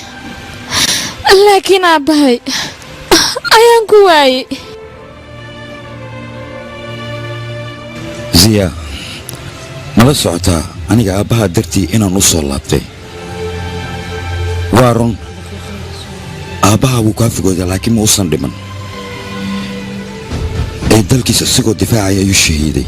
laakiin aabbahay ayaan ku waayey ziya mala socotaa aniga aabbaha dartii inaan u soo laabtay waa run aabbaha wuu kaa fogooda laakiin ma uusan dhiman ee dalkiisa isagoo difaacaya ayuu shahiiday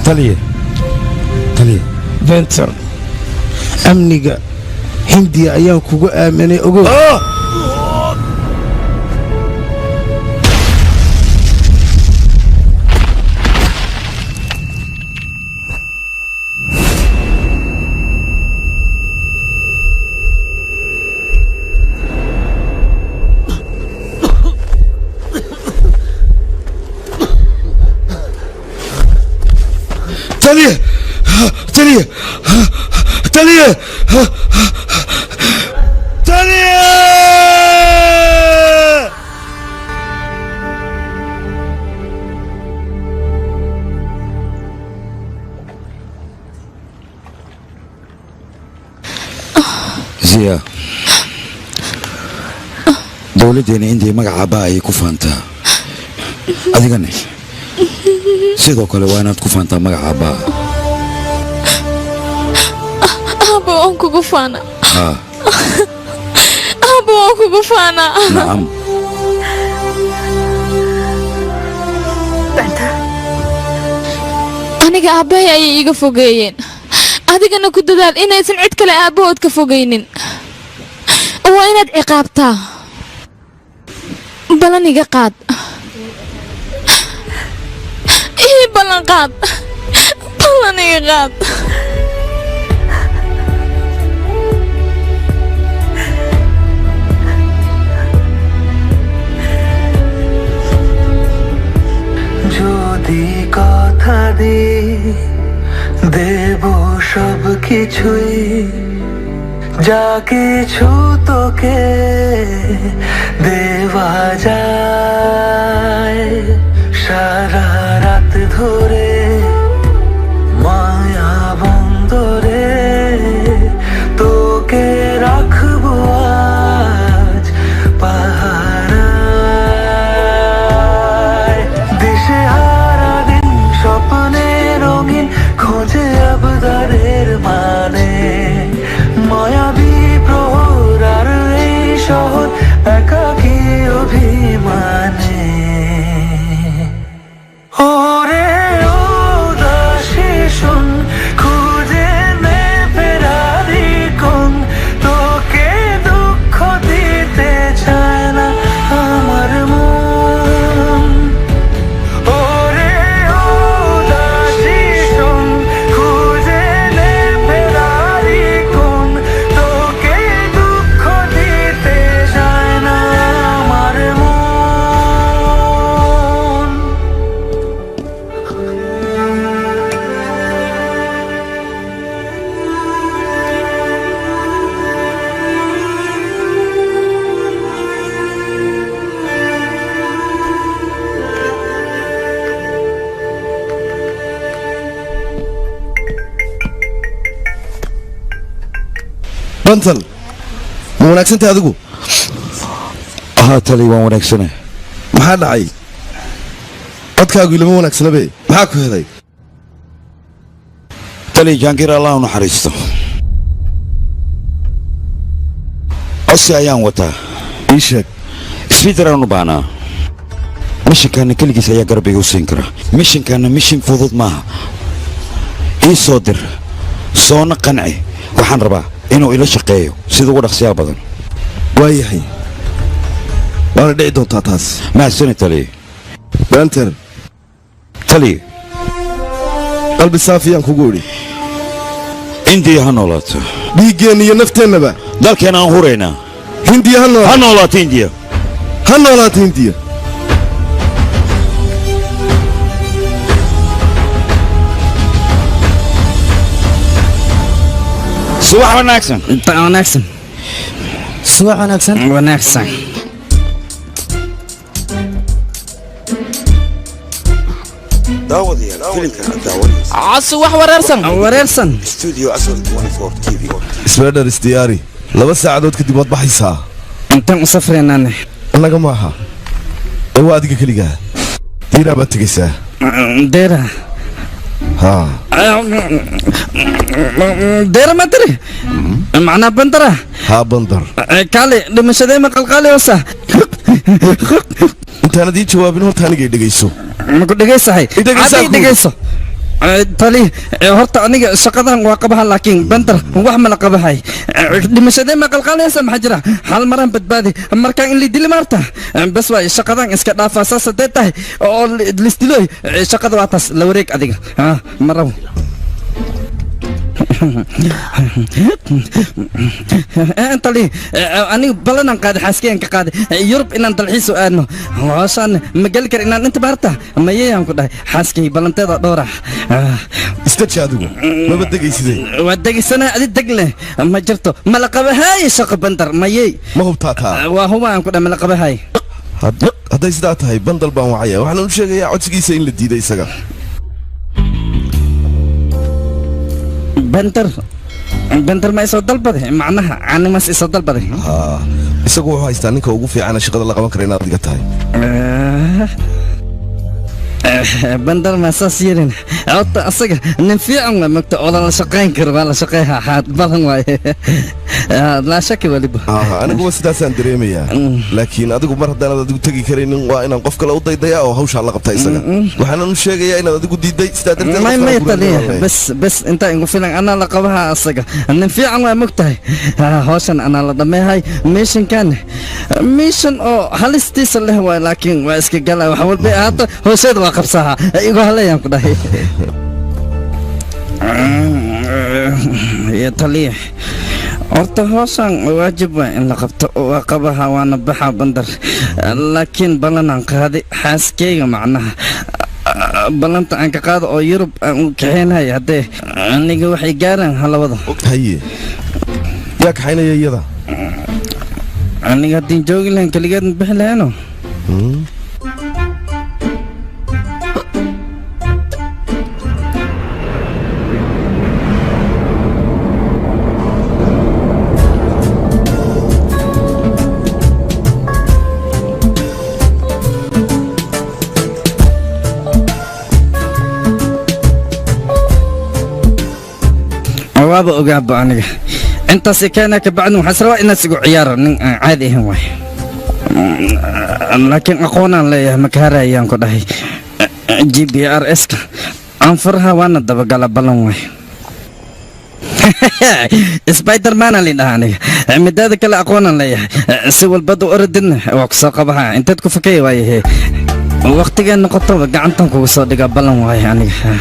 taliye ventor amniga hindiya ayaan kugu aaminay ogow ziya dowladdeena indiya magaca aabbaha ayay ku faantaa adigane sidoo kale waa inaad ku faantaa magaca aabbaha aabba waan kugu faana haa aabba waan kugu faana nacam aniga aabbahay ayay iiga fogeeyeen adigana ku dadaal inaysan cid kale aabbahood ka fogaynin waa inaad ciqaabtaa balan iga qaad ii ballan qaad balan iga qaad যদি কথা দিই দেব সব কিছুই যা কিছু তোকে দেওয়া যায় সারা রাত ধরে মায়া বন্দরে তোকে রাখবো আজ পাহারায় দিশে হারা দিন স্বপ্নে রঙিন খোঁজে আবদারের মানে মায়াবী প্রহর আর এই শহর একাকী অভিমান bantal ma wanaagsantahay adigu haa tali waan wanaagsanahay maxaa dhacay codkaagu ilama wanaagsanabe maxaa ku helay tali jaankiir allah u naxariisto codsi ayaan wataa ii sheeg isbidaraan u baahnaa mishinkaana keligiis ayaa garab igu siin kara mishinkaana mishin fudud maaha ii soo dir soona qanci waxaan rabaa inuu ila shaqeeyo sida ugu dhaqsiyaa badan waayahay waana dhici doontaa taas mahadsani tali banter tali qalbi saafiyaan kugu idhi indiya ha noolaato dhiiggeenna iyo nafteennaba dalkeena aan huraynaa hindiya ha noolaato indiya ha noolaato hindiya subax wanaagsan wanaagsan subax wanaagsan wanaagsan subax wareersan wareersan isbeedhar isdiyaari 2 saacadood kadib waad baxaysaa intaan u safraynaane annaga maaha ee waa adiga keligaa diiraa baad tegaysaa deera haa deera ma tiri macnaa bandara haa bandar kaale dhimashadee ma qalqaali wasa intaanad ii jawaabin horta anigay dhegayso ma ku dhegaysahay hadday dhegayso tali horta aniga shaqadan waa qabaha laakiin bandar wax ma la qabahay dhimashadee ma qalqaalaysa maxaa jira hal maraan badbaadi markaa in la dili maarta bas waay shaqadan iska dhaafaa saas hadday tahay oo lisdilo shaqada waa taas la wareeg adiga maraw tali aniga balanaan qaaday xaaskeyaan ka qaaday yurub inaan dalxiis u aadno hooshaan ma geli kar inaan inta baarta mayayaan ku dhahay xaaskay balanteeda dhowra istaji adigu maba degaysidee waa degaysana adi deg leh ma jirto ma la qabahay shaqo bandar mayay ma hubtaa taa waa hubaan ku dhahay ma la qabahay hadday sidaa tahay bandal baan wacaya waxaan u sheegayaa codsigiisa in la diiday isaga bandar ma isoo dalbaday macnaha canimas isoo dalbaday isagu wuxuu haystaa ninka ugu fiicana shaqada la qaban kara inaad adiga tahay bandar ma saas yeelin horta asaga nin fiican waa mogta oo la shaqayn karo waa la shaqeeyaa xaad badan waaye laa shaki waliba aniguba sidaasaan dareemayaa laakiin adigu mar haddaanad adigu tegi karaynin waa inaan qof kale u daydayaa oo hawshaa la qabta isaga waxaanan u sheegayaa inaad adigu diiday sidaa darteedmay taliya bes intaa igu filan anaa la qabaha asaga nin fiican waa mogtahay hawshan anaa la dhameehay meeshankan meeshan oo halistiisa leh waay laakiin waa iska gala wax walba ahaato hooseeda waa qabsaha igu halayaan ku dhahay ya taliya horta hoosaan waajib waa in la qabto waa qabaha waana baxa bandar laakiin ballanaan qaaday xaaskeyga macnaha ballanta aan ka qaado oo yurub aan u kaxeenhay haddee aniga waxay gaaraan halawada haye yaa kaxaynaya iyada aniga haddiin joogi lahayn keligeed ma bixi lahayno waaba ogaaba aniga intaasi keena ka bacdin waxaan rabaa inaad sigu ciyaaro nin aan caadi ahayn waay laakiin aqoonaan leeyahay makaharayaan ku dhahay GPRS-ka aan faraha waana dabagala ballan waay spiderman aan lidhaha aniga midaada kale aqoonaan leeyahay si walbadu orodidna waa ku soo qabaha inteed ku fakaya waayahe waqtigee noqotoba gacantan kugu soo dhigaa ballan waay aniga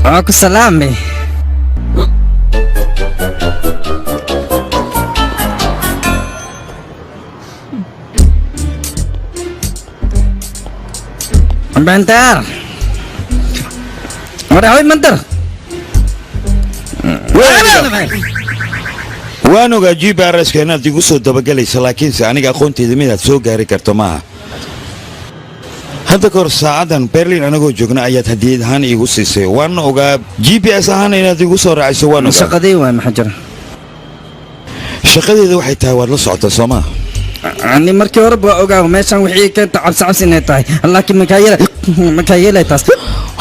aku salami bentar madaxwey mandar waan ogaa GPRS-ka inaad igu soo dabagelaysa laakiinse aniga aqoonteeda midaad soo gaari karto maaha hadda kahor saacadan berlin anagoo joogna ayaad hadiyad ahaan iigu siisay waan ogaa GPS ahaan inaad igu soo raacayso waan ogaa shaqadii waa maxaa jira shaqadeeda waxay tahay waad la socotaa soo maa ani markii hore baa ogaa meeshan wixii keenta cabsi inay tahay laakiin makaa yeelay taas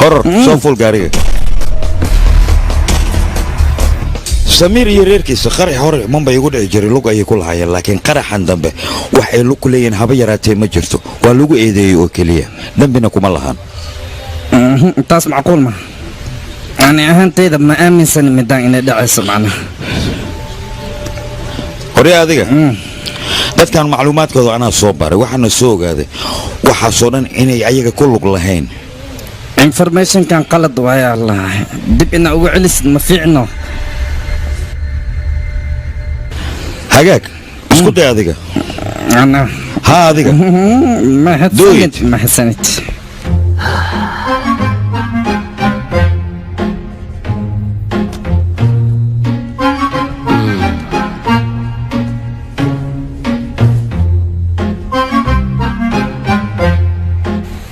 horor soo fuul gaariga samiir iyo reerkiisa qarax hore manbay igu dhici jiray lug ayay ku lahaayeen laakiin qaraxan dambe waxay lug ku leeyihiin haba yaraatee ma jirto waa lagu eedeeyey oo keliya dambina kuma lahan taas macquul ma ani ahaantayda ma aaminsan midaan inay dhacayso macnaha hore adiga dadkan macluumaadkooda anaa soo baray waxaana soo ogaaday waxaasoo dhan inay ayaga ku lug lahayn informationkan qalad waaya allah dib ina ugu celisid ma fiicno hagaag isku day adiga ها adiga ما حسنت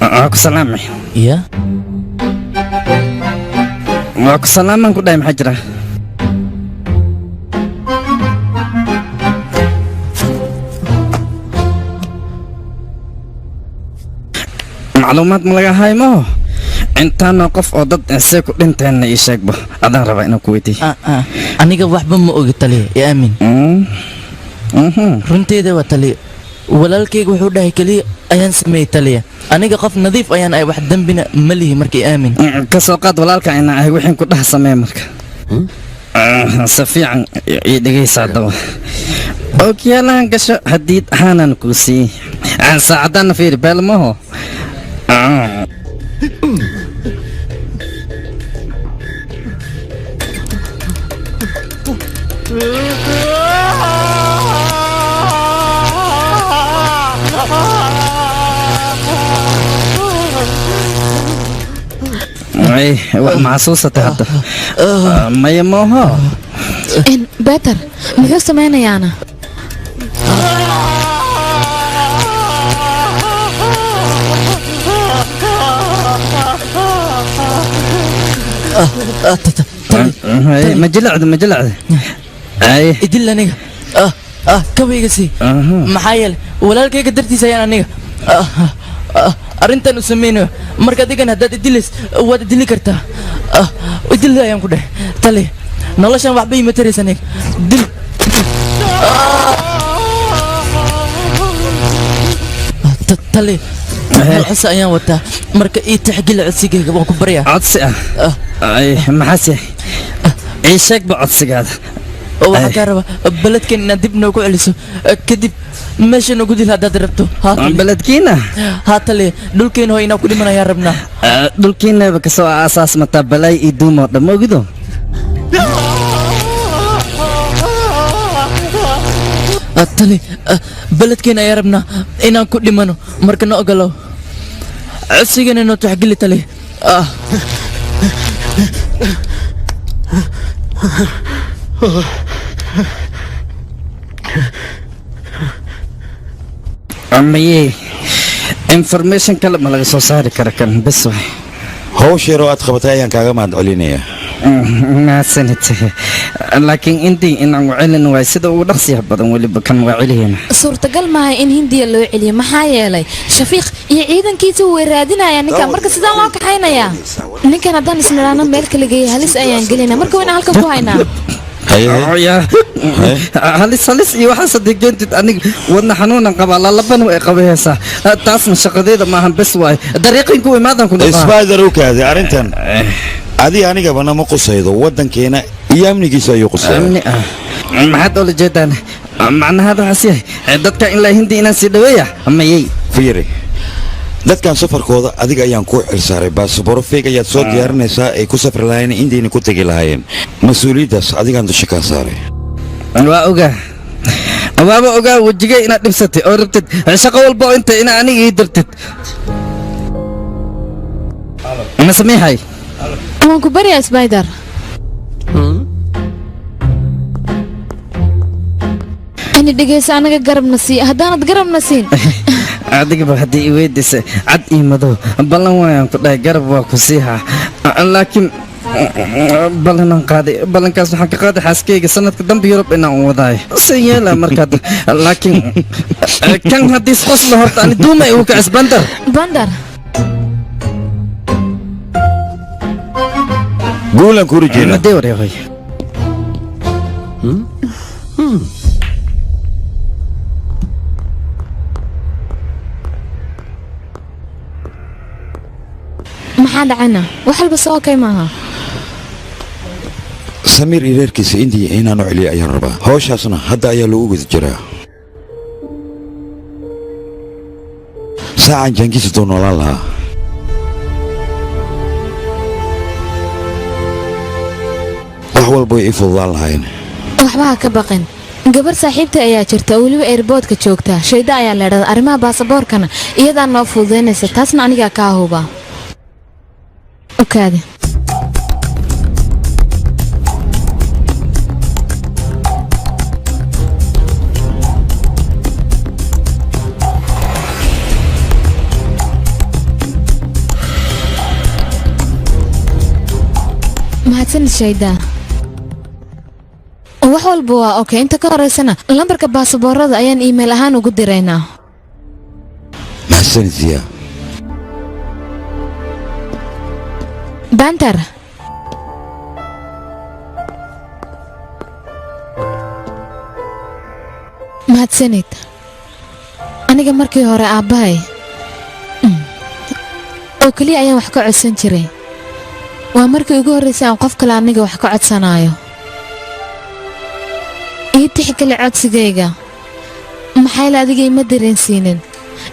aku salaam iya aku salaaman ku dhahay maxaa jira macluumaad ma laga haymo intaana qof oo dad see ku dhinteenna ii sheegba adaan rabaa inaan ku weydiiy aniga waxba ma ogi taliya i aamin runteeda waa taliya walaalkayga wuxuu dhahay keliya ayaan sameeyey taliya aniga qof nadiif ayaan ahay wax dembina ma lihi marka i aamin ka soo qaad walaalka inaan ahay wixin ku dhaha samee marka si fiican ii dhegaysa haddaba okyaalahan gasho hadiid ahaanan kuu siiyey saacadaana fiiri beelmaho wax maxasuusatay hadda maya mooho beter muxuu samaynayaana ma jilacda idil aniga kabayga sii maxaa yeelay walaalkayga dartiisa ayaan aniga arrintan u samaynayo marka adigan haddaad idilays waad idili kartaa idil ayaan ku dheh tali noloshan waxba ima taraysa aniga dil tali xisa ayaan wataa marka ii taxgila codsigayga waan ku baryaa codsi maxaase ii sheegba codsigaada waxaan kaa rabaa beledkan inaad dib noogu celiso kadib meesha noogu dil haddaad rabto beledkiina haa taliya dhulkeena hoo inaa ku dhiman ayaan rabnaa dhulkiinaba kasoo aasaas mataa balaay ii duumoo dhamma ogido tali beledkeena ayaan rabnaa inaan ku dhimano marka na ogolow codsigana noo taxgili tali maye information kale ma laga soo saari kara kan bes waay hawsheer oo aad qabatay ayaan kaaga mahad celinayaa mahadsanid laakiin indii inaan wacelin waay sida ugu dhaqsiyaha badan weliba kan waa celiyena suurtagal maaha in hindiya loo celiyo maxaa yeelay shafiiq iyo ciidankiisa way raadinayaan ninkan marka sidaan loo kaxaynayaa ninkan haddaan isniraano meel kala geeya halis ayaan gelinaa marka waa inaan halkan ku haynaa halis iyo waxaas hadii geentid aniga wadna xanuunan qabaa lalabana way qabayaysaa taasna shaqadeeda maahan bes waay dariiqin ku imaadan ku isbaadar u kaaday arrintan adi anigabana ma qusaydo waddankeena iyo amnigiisa ayuu qusaya maxaad oola jeedaan macnahaada waxaas yahay dadka ilaa hindi inaan sii dhaweeya mayey fiiri dadkan safarkooda adiga ayaan ku xilsaaray baasaboro feeg ayaad soo diyaarinaysaa ay ku safri lahaayeen indiina ku tegi lahaayeen mas-uuliyaddaas adigaan dusha kaa saaray waa ogaa waaba ogaa wejiga inaad dhibsatay oo rabtid shaqo walba inta ina aniga ii dirtid ma sameehay waan ku baryaa spider ani dhegeysa anaga garabna sii haddaanad garabna siin adigaba haddii i weydiisay cad iyo madow ballan waayaan ku dhahay garab waa ku siihaa laakiin ballanan qaaday ballankaas waxaan ka qaaday xaaskeyga sanadka dambe yurub inaan u wadaayo se yeela markaad laakiin kan haddii isqosla horta ani duuma igu kacis bandar bandar guulan ku rijeena madee wareeqay maxaa dhacana wax walba soo okay maaha samiir iyo reerkiisa indiya inaanu celiyo ayaan rabaa hawshaasna hadda ayaa loogu guda jiraa saacan jaankiisa duu noolaan lahaa wax walba way ii fududaan lahayn waxba ha ka baqin gabar saaxiibta ayaa jirta oo weliba airboodka joogta shayda ayaa leedhada arrimaha baasaboorkana iyadaa noo fududaynaysa taasna anigaa kaa hubaa okaade mahadsanid shaydaa wax walba waa okay inta ka horeysana lambarka baasaboorada ayaan iimayl ahaan ugu diraynaa mahadsanid ziya bantar mahadsanid aniga markii hore aabbahay oo keliya ayaan wax ka codsan jiray waa markii ugu horraysay aan qof kale aniga wax ka codsanaayo ii tixgeli codsigayga maxayla adiga ima dareensiinin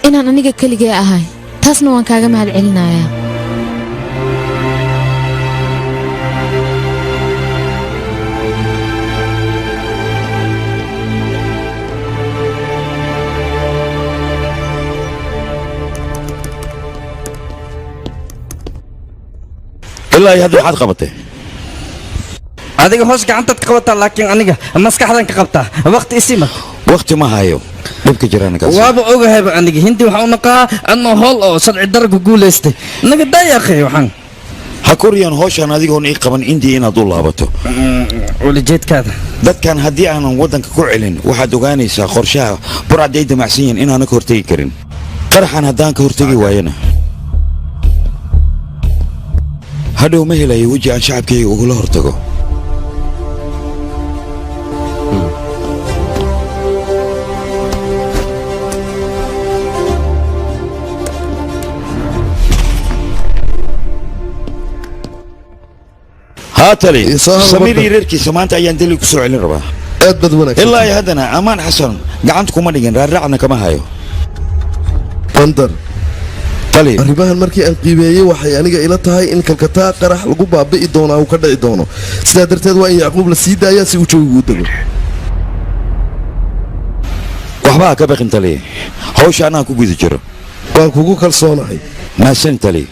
inaan aniga keligee ahay taasna waan kaaga mahad celinayaa ilaa iyo hadda waxaad qabatay adiga hoos gacantaad ka qabataa laakiin aniga maskaxdan ka qabtaa waqti isima waqti ma hayo dhibka jiraankaas waaba ogahayba aniga hindi waxaa u naqaa adnoo hool oo sharci darku guulaystay naga daayaqay waxaan ha koriyaan hawshaan adigoon ii qaban indiya inaad u laabato welijeedkaada dadkan haddii aanan waddanka ku celin waxaad ogaanaysaa qorshaha burcadday damacsan yihiin inaana ka hortegi karin qaraxan haddaan ka hortegi waayana hadhow ma helayo weji aan shacabkayga ugula hortago haatali samiir iyo reerkiisa maanta ayaan deli ku soo celin rabaa aad bad wanaagsan ilaa iyo haddana ammaan xasan gacanta kuma dhigin raarraacna kama hayo bandar arrimahan markii aan qiimeeyey waxay aniga ila tahay in kalkataa qarax lagu baabi'i doonaa uu ka dhici doono sidaa darteed waa in yacquub la sii daayaa si uu joogigu u dego waxba ha ka baqin tali hawsha anaan ku guda jiro waan kugu kalsoonahay mahadsan tali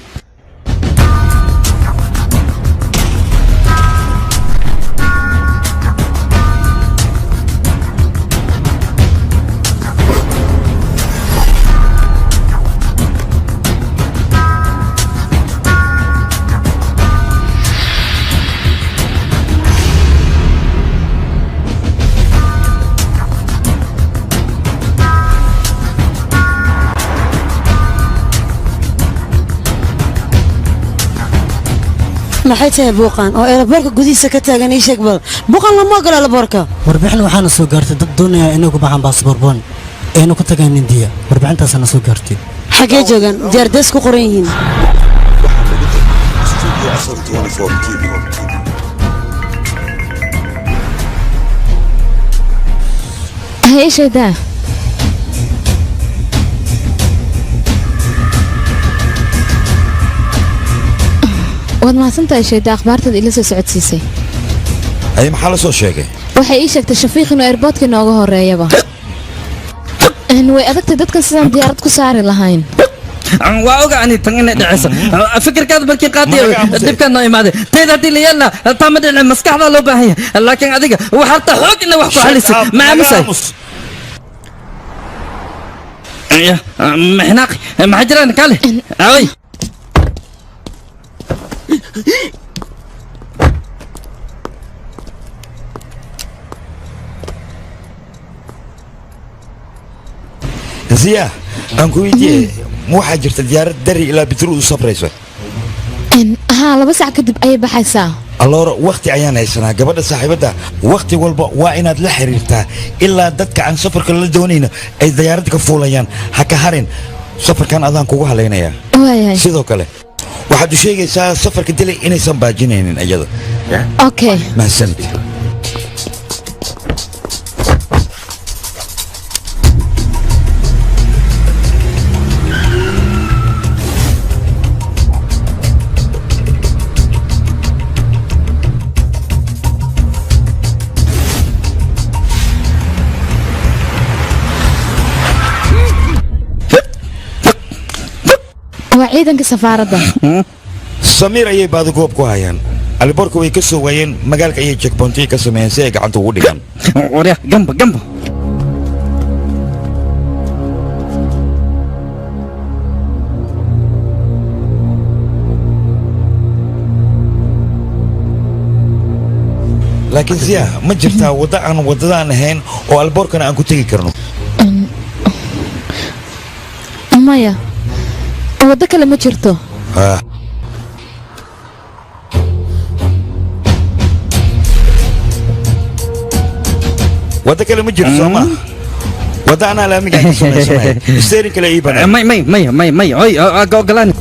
maxay tahay buuqan oo eelaboorka gudihiisa ka taagan ii sheeg bal buuqan lama ogola eelaboorka warbixin waxaana soo gaartay dad doonaya inay ku baxaan baasboor boon ayna ku tagaan indiya warbixintaasana soo gaartay xaggee joogaan diyaardees ku qoran yihiin haye shaydaa waad mahadsantahay shayda akhbaartada ila soo socodsiisay ay maxaa la soo sheegay waxay ii sheegtay shafiiq inuu airboodka inooga horeeyaba way adagtay dadkan sidaan diyaarad ku saari lahayn waa oga ani tan inay dhacayso fikirkaada markii qaadiyo dhibkan noo imaaday tayda haddii la yeelna taa ma dhicin maskaxda loo baahan yahay laakiin adiga waxaa ta xoog ina wax ku xalisay ma aamusay محناقي ما حجران كاله اوي زيا انكو يجي مو حاجرت ديار دري الى بترو صبريسه ها لبس كدب اي بحيسا الله وقتي ayaan haysanaa gabadha saaxiibada waqti walba waa inaad la xiriirtaa ilaa dadka aan safarka la doonayna ay diyaaradda ka fuulayaan ha ka harin safarkan adaan kugu haleynaya sidoo kale waxaad u sheegaysaa safarka dilay inaysan baajinaynin iyada okay mahadsanid وعيدك سفارة سمير أيه بعد قوب كوهايان البركو يكسو وين مجالك أيه تشيك بونتي كسمين سيك عنده وديان وريح جنبه لكن زيا ما جرتا ودان هين والبركنا أنكو تيجي كرنو مايا ودك لما جرتو ودك لما جرتو ما ودعنا لا ميجا سمعي استيرين كلا يبان مي اي اقلاني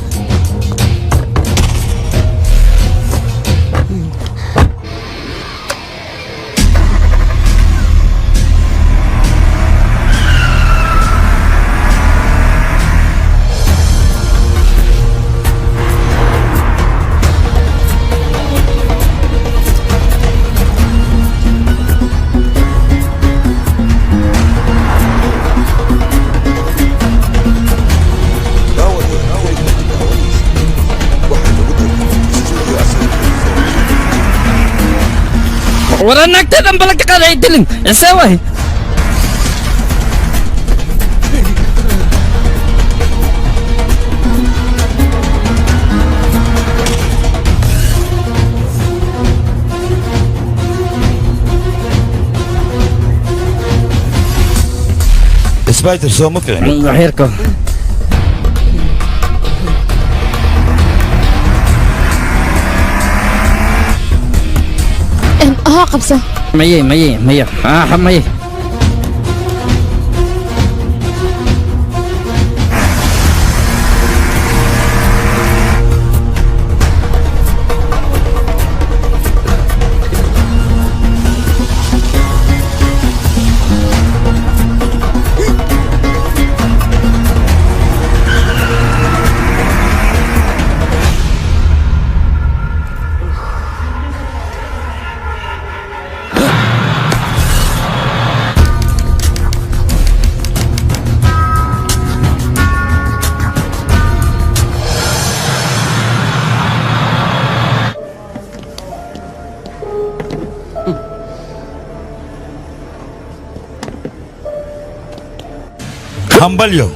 ورا نكتب بلك قاعد يدلن سواه سبايدر سو ما في خيركم ها قبسة مية حمية hambalyo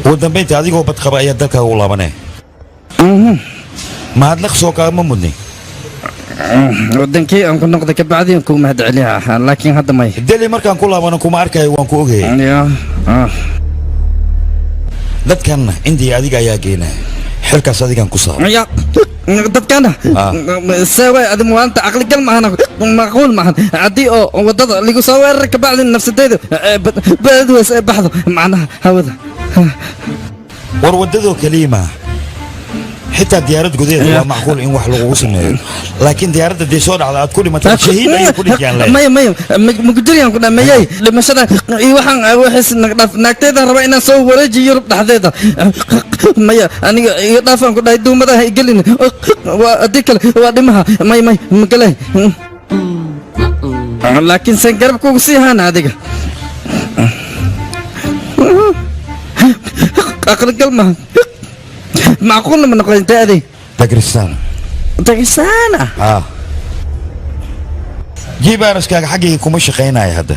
ugu dambayntii adigoo badqaba ayaa dalka ugu laabanee mahadnaq soo kaama mudni wadankii aan ku noqday kabacdi aan kuu mahad celiyaa laakiin hadda may deli markaan ku laabano kuma arkayo waan ku ogayay dadkan indii adiga ayaa geynaa xilkaas adigaan ku saaray dadkana seeway adi maanta aqli gal maahan macquul maahan haddii oo wadada lagu soo weeraray kabacdi nafsadeyda badweys ee baxdo macnaha hawada war wadadoo keliya maaha xitaa diyaarad gudaheeda waa macquul in wax lagugu sameeyo laakiin diyaaradda dee soo dhacda aad ku dhimatay shahiid ayay ku dhigayaan le maya magujiriyaan ku dhameeyey dhimashada iyo waxaan waxays naagteeda raba inaan soo wareejiyo yurub dhexdeeda maya aniga iyo dhaafaan ku dhahay duumadaha igelin haddii kale waa dhimaha may magalay laakiin san garab kugu sii haana adiga aqalgal ma macquul ma noqon taadi dagristaan ah jibaaraskaaga xaggayga kuma shaqaynaya hadda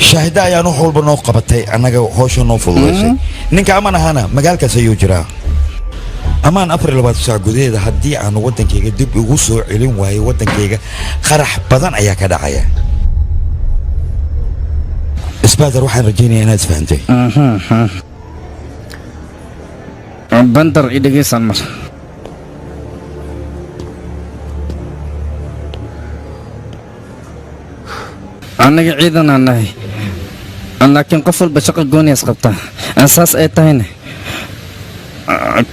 shaahida ayaan wax walba noo qabatay annaga howsha noo fududaysay ninka amaan ahaana magaalkaas ayuu jiraa amaan 24 saac gudaheeda haddii aan waddankayga dib ugu soo celin waayo waddankayga qarax badan ayaa ka dhacaya isbaadar waxaan rajaynayaa inaad isfahantay bandar idhageysan mar annaga ciidan aan nahay laakiin qof walba shaqo gooniyaas qabtaa saas ay tahayna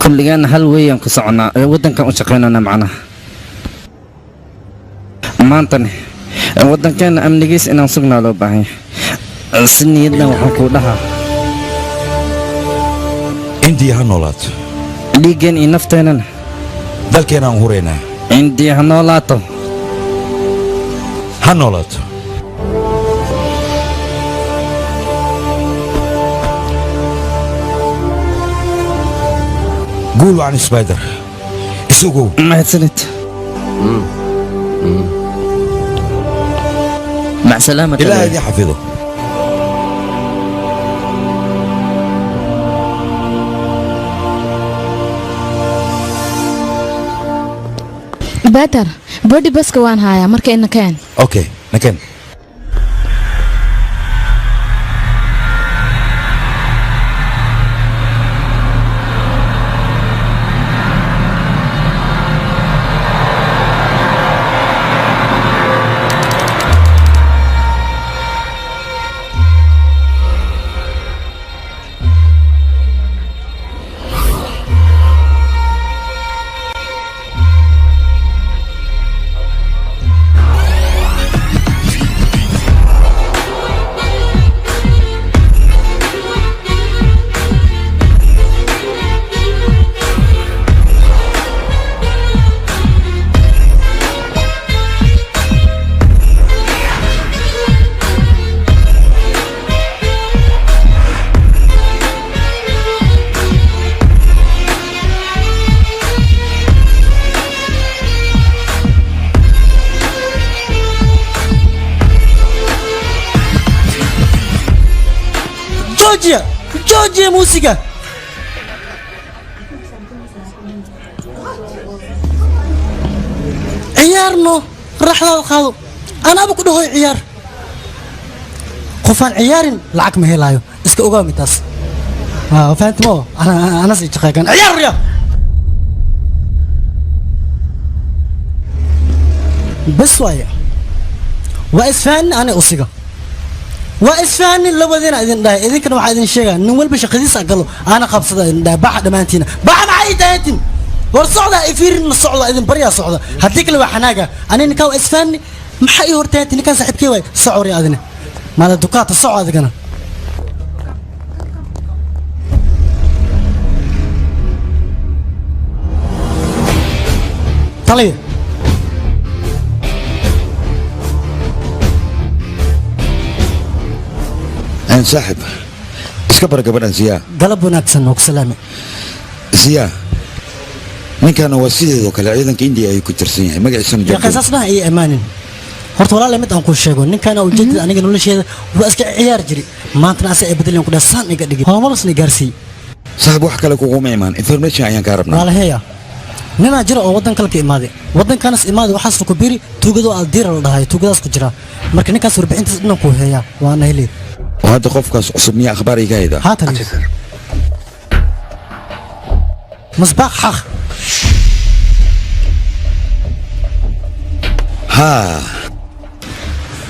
kulligaana hal weeyaan ku soconaa waddankan u shaqaynana macnaha maantane waddankeena amnigiis inaan sugnaa loo baahan yahay si niyaddan waxaan kuu dhahaa indiya ha noolaato dhiiggeen iyo nafteennana dalkeenaan huraynaa indiya ha noolaato ha noolaato قول عن سبايدر اسوقوا ما هتسلت مع سلامة إلهي دي حفظه بدر بودي بس كوان هايا مركا إنه كان اوكي نكن جوجيا موسيقى عيارنا رحلة الخاضو أنا أبو كده هو عيار قفان عيار لعك ما هي لايو اسك أقوى تاس فهمت مو أنا سيتشقى كان عيار يا بس وايا وإسفان أنا أوسيقى وإسفان لو ذينا إذن ده إذا كانوا عايزين شيء نقول بشقديس أقله أنا قبضة ده بعد ما أنتينا بعد معي تهتين والصعدة إفير الصعدة إذن بريا صعدة هديك اللي وحناجة أنا نكاو إسفان محي هرتهتين كان صاحب كيوي صعور يا أذنه ما الدكات الصعدة كنا طلي saaxib iska bar gabadhan siyaa galab wanaagsan oo salaame siyaa ninkan waa sideedoo kale ciidanka indiya ayuu ku tirsan yahay magaciisana ya qisaasna ay amaanin horta walaal mid aan ku sheego ninkan oo jeedid aniga nolosheeda waa iska ciyaar jiri maantana asa ay bedeleen ku dhasaan iga dhigi hawlasna gaarsii saaxib wax kale kugu ma imaan information ayaan ka rabnaa walaalaheeya nina jira oo wadan kale ka imaaday wadankanas imaaday waxaas ku biri tuugado aldiir la dhahay tuugadaas ku jira marka ninkaas warbixintiisa dhan ku heeya waana helay وهذا قفكاس عصب مياه أخبار يقايدة هات مصباح حخ ها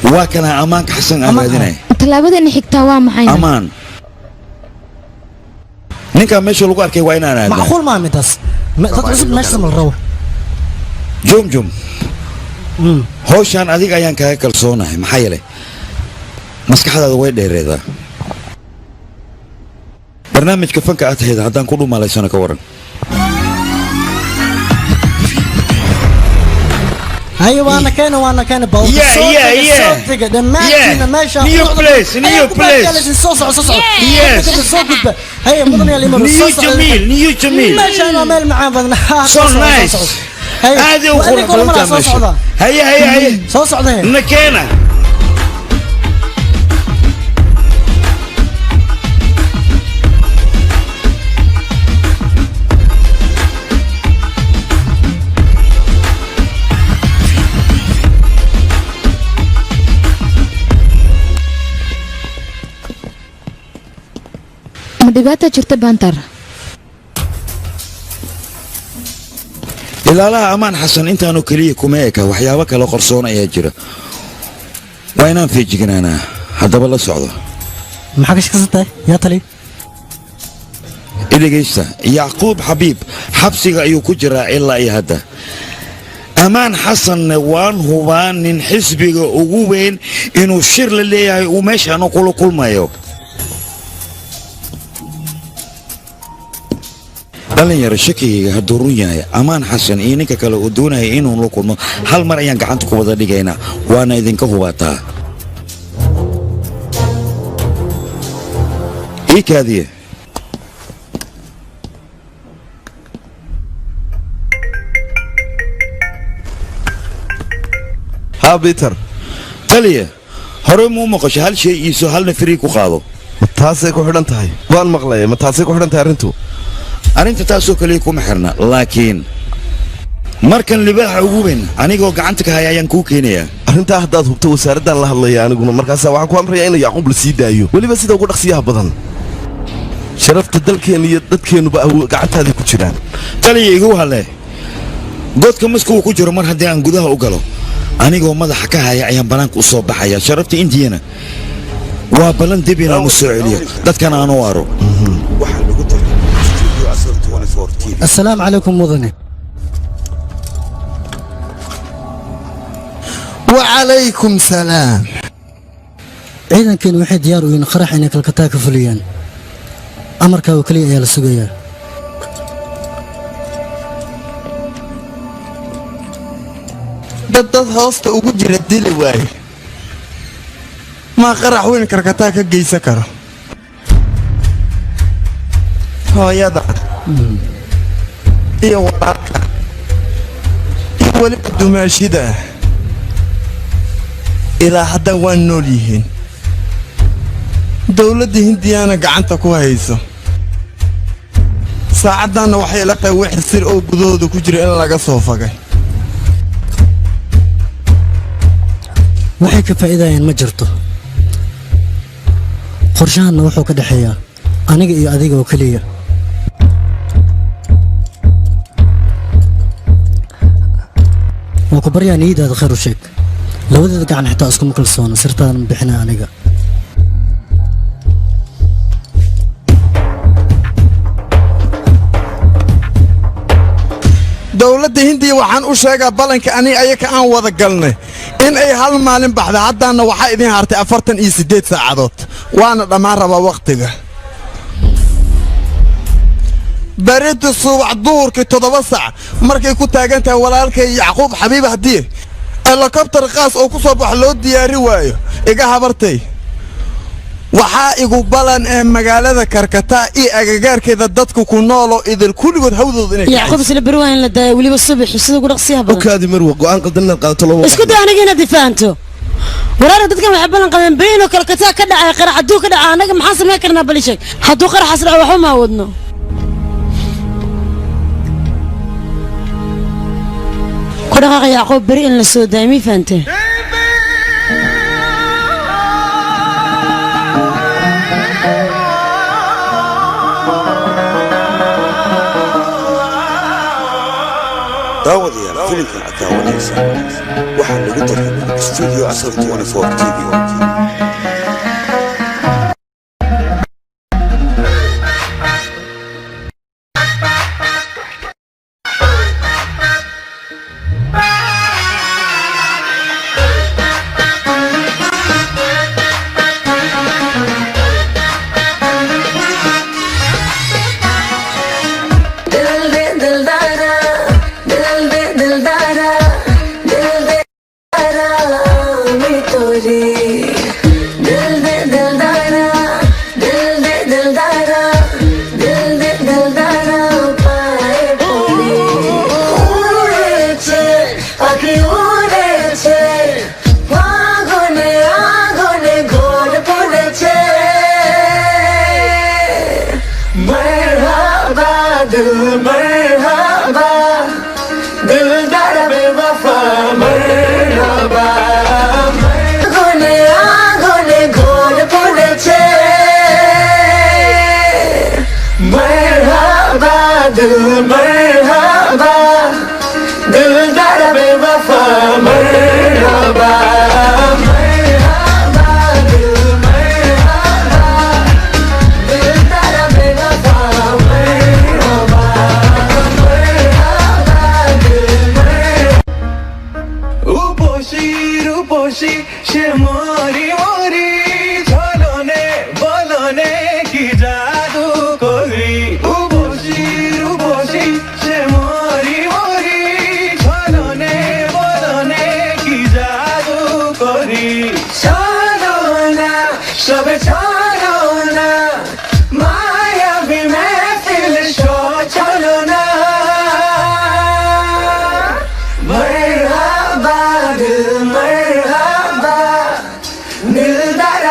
وكان أمانك حسن أمادنا تلابد إن حكتوا معانا أمان نيكا ماشي لقار كي وين أنا معقول ما مدرس تدرس ماشي من الرو جم هوشان أديك أيان كهكل صونة محيلة maskaxdaada way dheereedaa barnaamijka fanka aad tahayda haddaan ku dhumalaysana ka waran هيا وانا كان باو Yeah, new place. Yes. هيا مدن يا ليمون نيو جميل ما شاء الله مال معاه بدنا so nice هذه وخرج هيا صوص عضيه مكانه ma dhibaata jirta baantar ilaalaha amaan xasan intaanu keliya kuma eka waxyaabo kale qorsoon ayaa jira waa inaan feejignaanaa haddaba la socdo maxaa ka shaqaysantahay yaa tali idhegaysta yacquub xabiib xabsiga ayuu ku jiraa ilaa iyo hadda amaan xasanne waan hubaa nin xisbiga ugu weyn inuu shir la leeyahay uu meeshaanu kula kulmayo dhalinyaro shakigayga hadduu run yahay amaan xasan iyo ninka kale uu doonaya inuu la kulmo hal mar ayaan gacanta ku wada dhigaynaa waana idinka hubaataa ii kaadiye haa biter taliya hore muu maqasho hal shay iiso halna firii ku qaado ma taasay ku xidhan tahay waan maqlaya ma taasay ku xidhan tahay arrintu arrinta taasoo kaliya kuma xirna laakiin markan libaaxa ugu weyn anigoo gacanta ka haya ayaan kuu keenayaa arrintaa haddaad hubto wasaaraddan la hadlaya aniguna markaasa waxaan ku amrayaa in yacquub la sii daayo weliba sida ugu dhaqsiyaha badan sharafta dalkeenna iyo dadkeennuba gacantaadii ku jiraan taliya igu halle godka maska uu ku jiro mar haddii aan gudaha u galo anigoo madaxa ka haya ayaan bannaanka u soo baxaya sharafta indiyana waa ballan dib inaan u soo celiyo dadkan aan u aro السلام عليكم مدني وعليكم سلام ciidan keen waxay diyaar u yihiin qarax inay kalkataa ka fuliyaan amarka oo kaliya ayaa la sugayaa dad hoosta ugu jira dili waaye ma qarax weyn karkataa ka geysan karo hooyada iyo walaalka iyo weliba dumaashida ilaa hadda waa nool yihiin dowladda hindiyana gacanta ku hayso saacaddaanna waxay la tahay wixii sir oo gudahooda ku jira in laga soo fagay waxay ka faa'iidayaan ma jirto qorshahanna wuxuu ka dhexeeyaa aniga iyo adiga oo keliya waa ku baryaa niyadaada khayr u sheeg labadeeda gacan xitaa iskuma kalsoona sirtaadan bixina aniga dowladda hindiya waxaan u sheegaa ballanka aniga ayaka aan wada galnay in ay hal maalin baxda haddaana waxaa idin hartay 48 saacadood waana dhammaan rabaa wakhtiga barinta subax duhurkii 7 saac markay ku taagan tahay walaalkay yacquub xabiib haddii helikobtar qaas oo ku soo bax loo diyaari waayo iga habartay waxaa igu balan ee magaalada karkataa iyo agagaarkeeda dadku ku noolo idil kulligood hawdooda inay yacquub isla bari waa in la daayo weliba subax sida ugu dhaqsiyaha badan okaadi marwa go'aan qaldan inaad qaadato loo isku day aniga inaad ifahanto walaal dadkan waxay balan qabeen beenoo kalkataa ka dhacay qarax hadduu ka dhaca anaga maxaan samayn karnaa bali sheeg hadduu qaraxaas dhaco waxba ma wadno ku dhaqaaqa yacquub beri in la soo daayo mii fahanteen daawadayaal filimkan aad daawanaysaa waxaa lagu tartamay studio asal 24 tv दिल दे दिलदारा दिल दे दिलदारा दिल পাখি উড়েছে আগুনে আগুনে গোল পড়েছে মরহাবা দিল মরহাবা দিলদার বেওয়ফা মরহাবা আগুনে আগুনে গোল পড়েছে মরহাবা দিল মরহাবা दिलदार बेवफा मरहबा मरहबा दिल मरहबा दिलदार बेवफा मरहबा मरहबा दिल मरहबा रूपोशी से मोरी मोरी झलने बोलने की जादू कोरी रूपोशी से मोरी मोरी सब छोड़ो ना माया भी महफिल शो चलो ना मरहबा दिल मरहबा दिलदार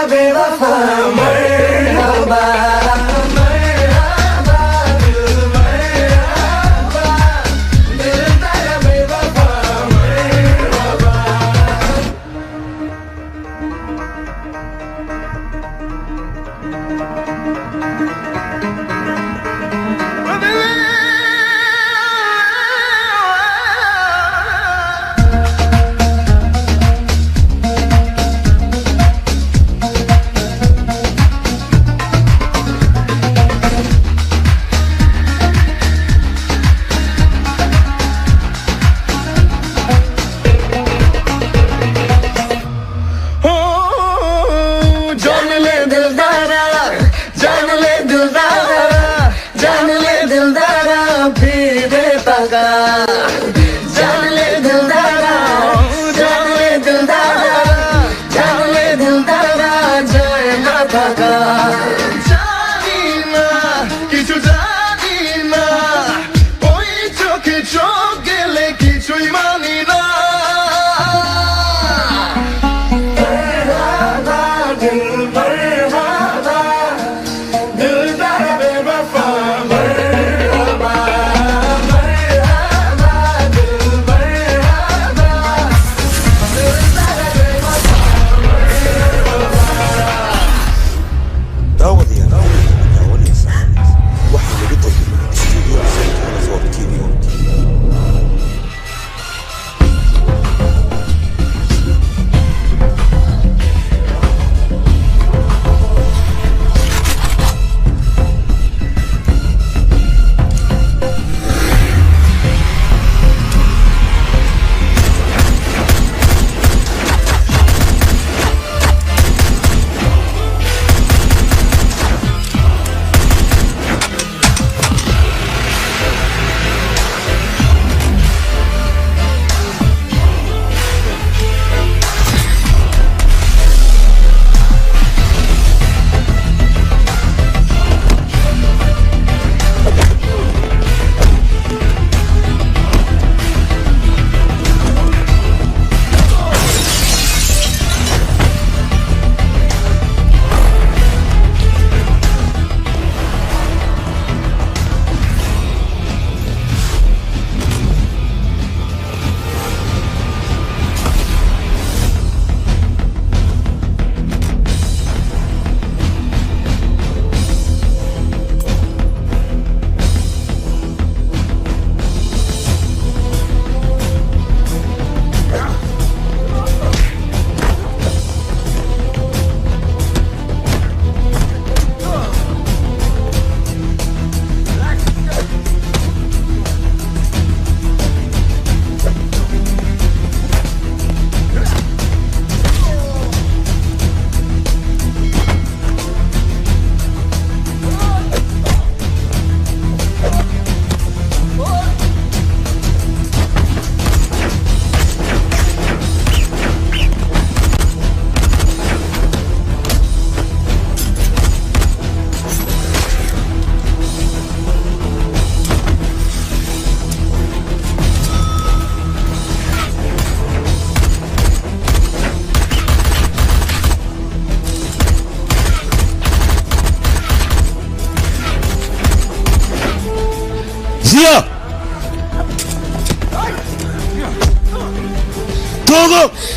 ziya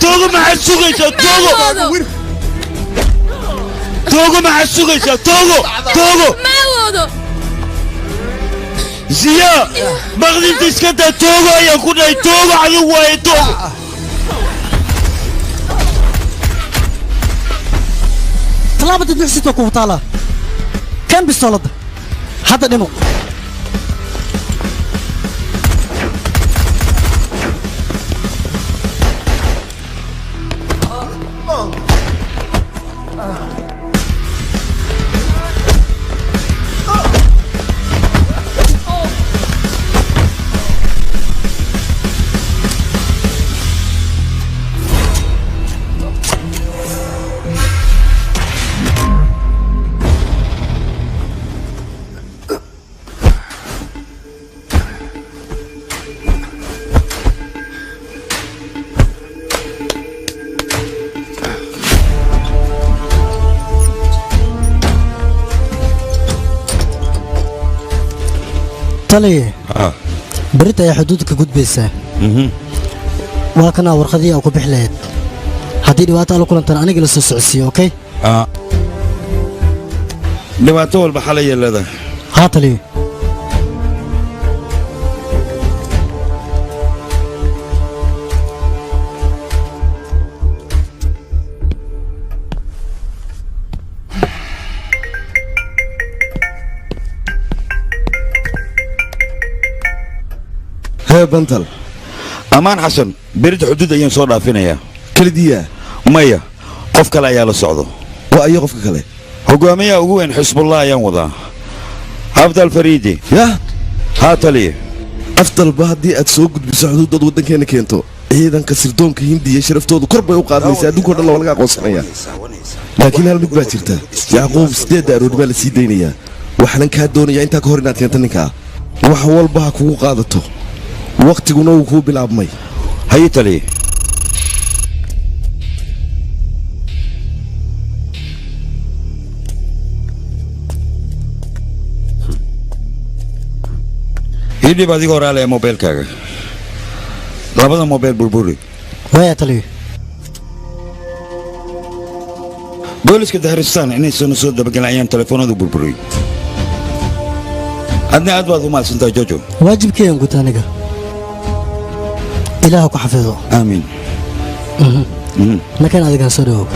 toogo maxaad sugaysaa toogo maxaad sugaysaa toogo ziya maqdinta iska daa toogo ayaan ku dhahay toogo adigu waaye toogo talaabada duxsito ku taala kan bistoolada hadda dhimo taliye berita ayaa xuduudka ka gudbaysaa waa kanaa warqadii aa ku bixi lahayd haddii dhibaato ala kulantaan aniga la soo socodsiiyo okey dhibaato walba xalay leedahay haa taliye bantal ammaan xasan berita xuduud ayaan soo dhaafinayaa kelidiya maya qof kale ayaa la socdo waa iyo qofka kale hogaamiyaha ugu weyn xisbullah ayaan wadaa afdal fariidi yah haa taliye afdalba haddii aad soo gudbiso xuduudood waddankeena keento ciidanka sirdoonka hindiya sharaftoodu kor bay u qaadmaysa adduunkao dhan laga aqoonsanaya laakiin hal mid baa jirta yacquub 8 aroor baa la sii daynayaa waxaanan kaa doonayaa intaa ka hor inaad keento ninkaa wax walba ha kugu qaadato waqtiguna wuu kuu bilaabmay haye taliye hidhib adiga horaalaya mobeelkaaga labada mobeel burburi waya taliye booliska dahristaan inaysana soo dabagelan ayaan telefoonadu burburiyey adna aad baad u mahadsantahay jojo waajibkeeyan guta aniga ilaah ku xafido aamiin nakan adigan soo dhawow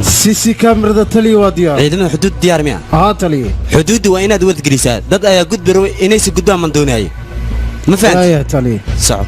سيسي كاميرا تلي واديار ciidamada xuduud diyaar miya تلي xuduudda waa inaad wad gelisaa dad ayaa gudbi rabay inaysi gudbaan man doonayay ma يا fahanti تلي soco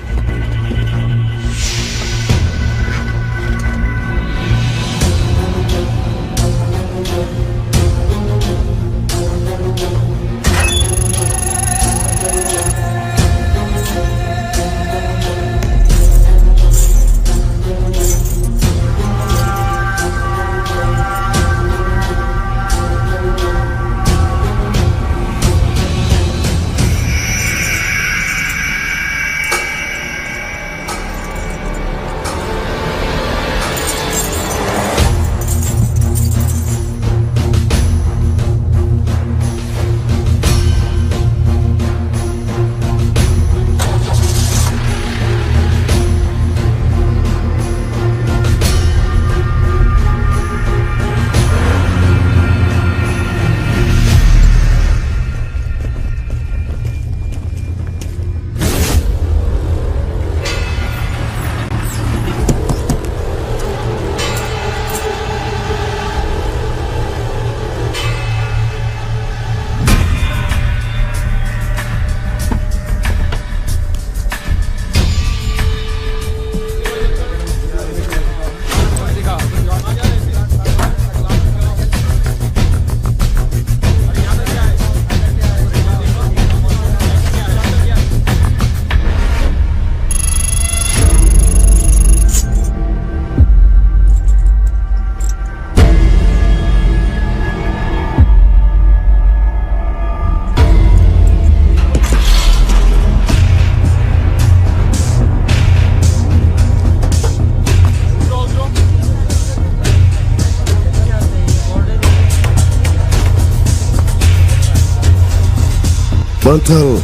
bantal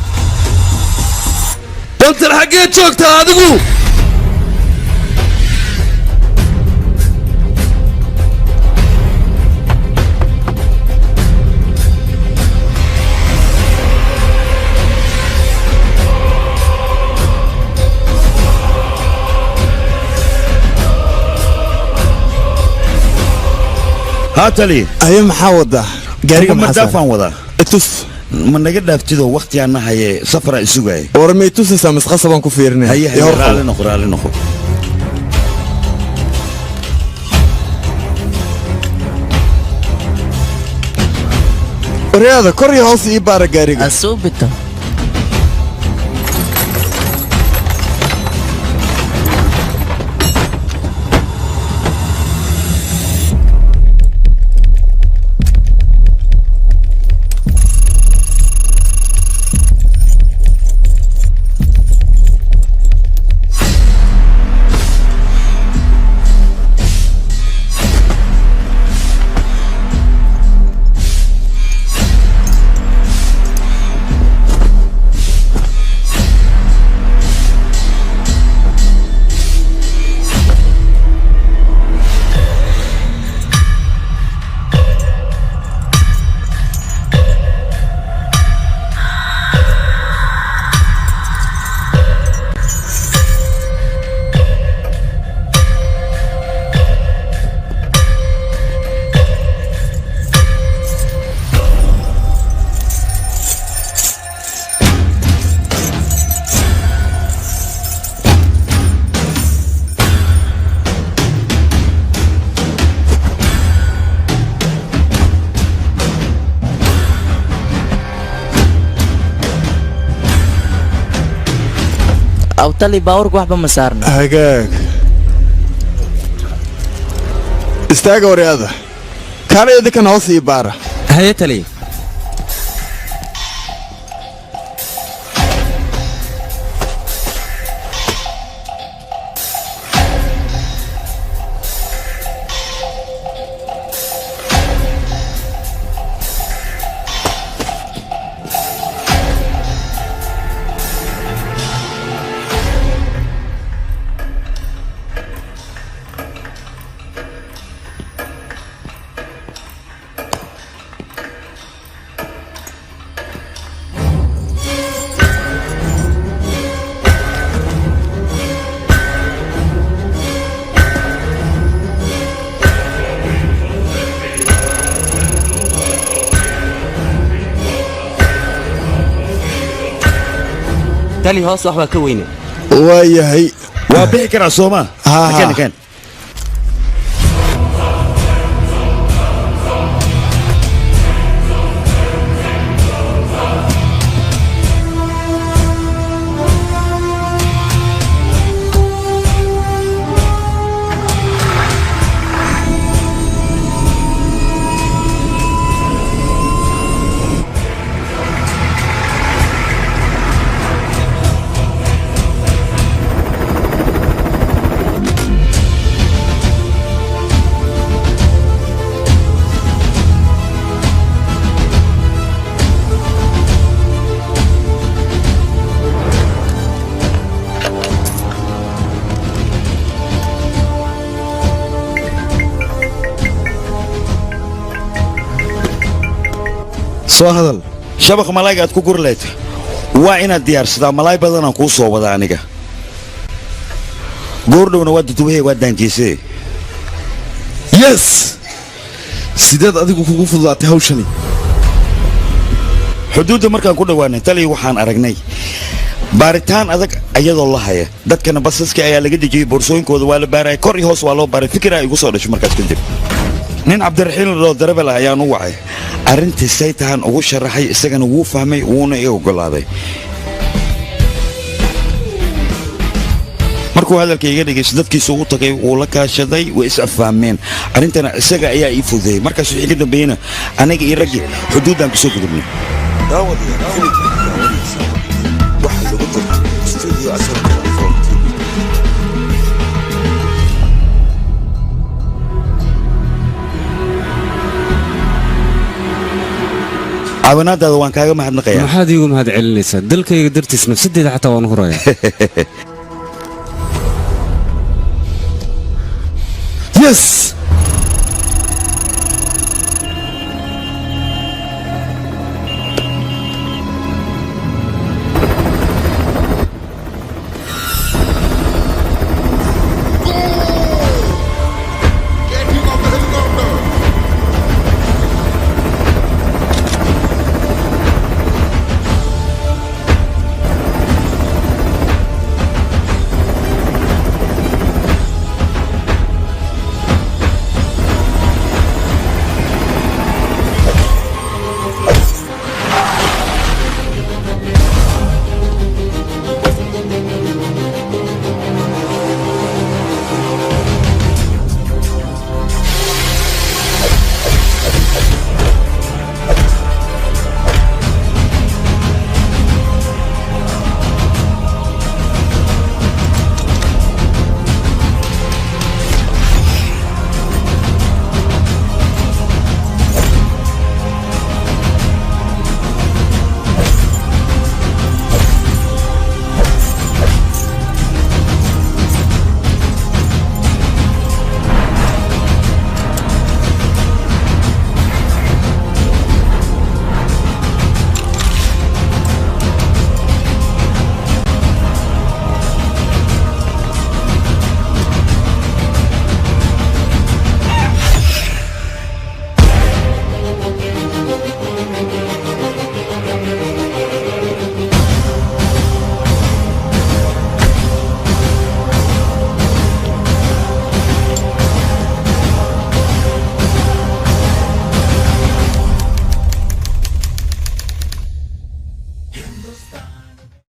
bantal xaggee joogtaa adigu هاتلي أي محاوضة gaariga madaafan wada tus ma naga dhaaftido waqti aan haye safar ay sugay warmay tusaysaa masqasaban ku fiirnay haye raali noqo waryaada kor iyo hoos ii baara gaariga asubita awtali baawrku waxba ma saarna hagaag istaaga waryaada kaale idinkan hoos ii baara haye tali tali hoos waxba ka weyne waayahay waa bixi karaa Soomaa kan soo hadal shabaq malaayga aad ku gurleed waa inaad diyaarsadaa malaay badan aan kuu soo wada aniga goordhowna waa dudubahay waa daanjeysay yes sideed adigu kugu fududaatay hawshani xuduudda markaan ku dhawaanay tali waxaan aragnay baaritaan adag ayadoo la haya dadkana basaska ayaa laga dejiyay boorsooyinkooda waa la baaray kor iyo hoos waa loo baaray fikir ay igu soo dhashay markaas kadib nin cabdiraxiin loo darabel ayaan u wacay arrintii saytahan ugu sharaxay isagana wuu fahmay wuuna ii ogolaaday markuu hadalka iga dhigayso dadkiisu u tagay wuu la kaashaday way is afahmeen arrintana isaga ayaa ii fududeeyey markaas wixii ka dambeeyena aniga iyo raggii xuduuddaan kusoo gudubnay caawinaadaada waan kaaga mahadnaqayaa maxaad iigu mahad celinaysaa dalkayga dartiis nafsadeeda xataa waan hurayaa yes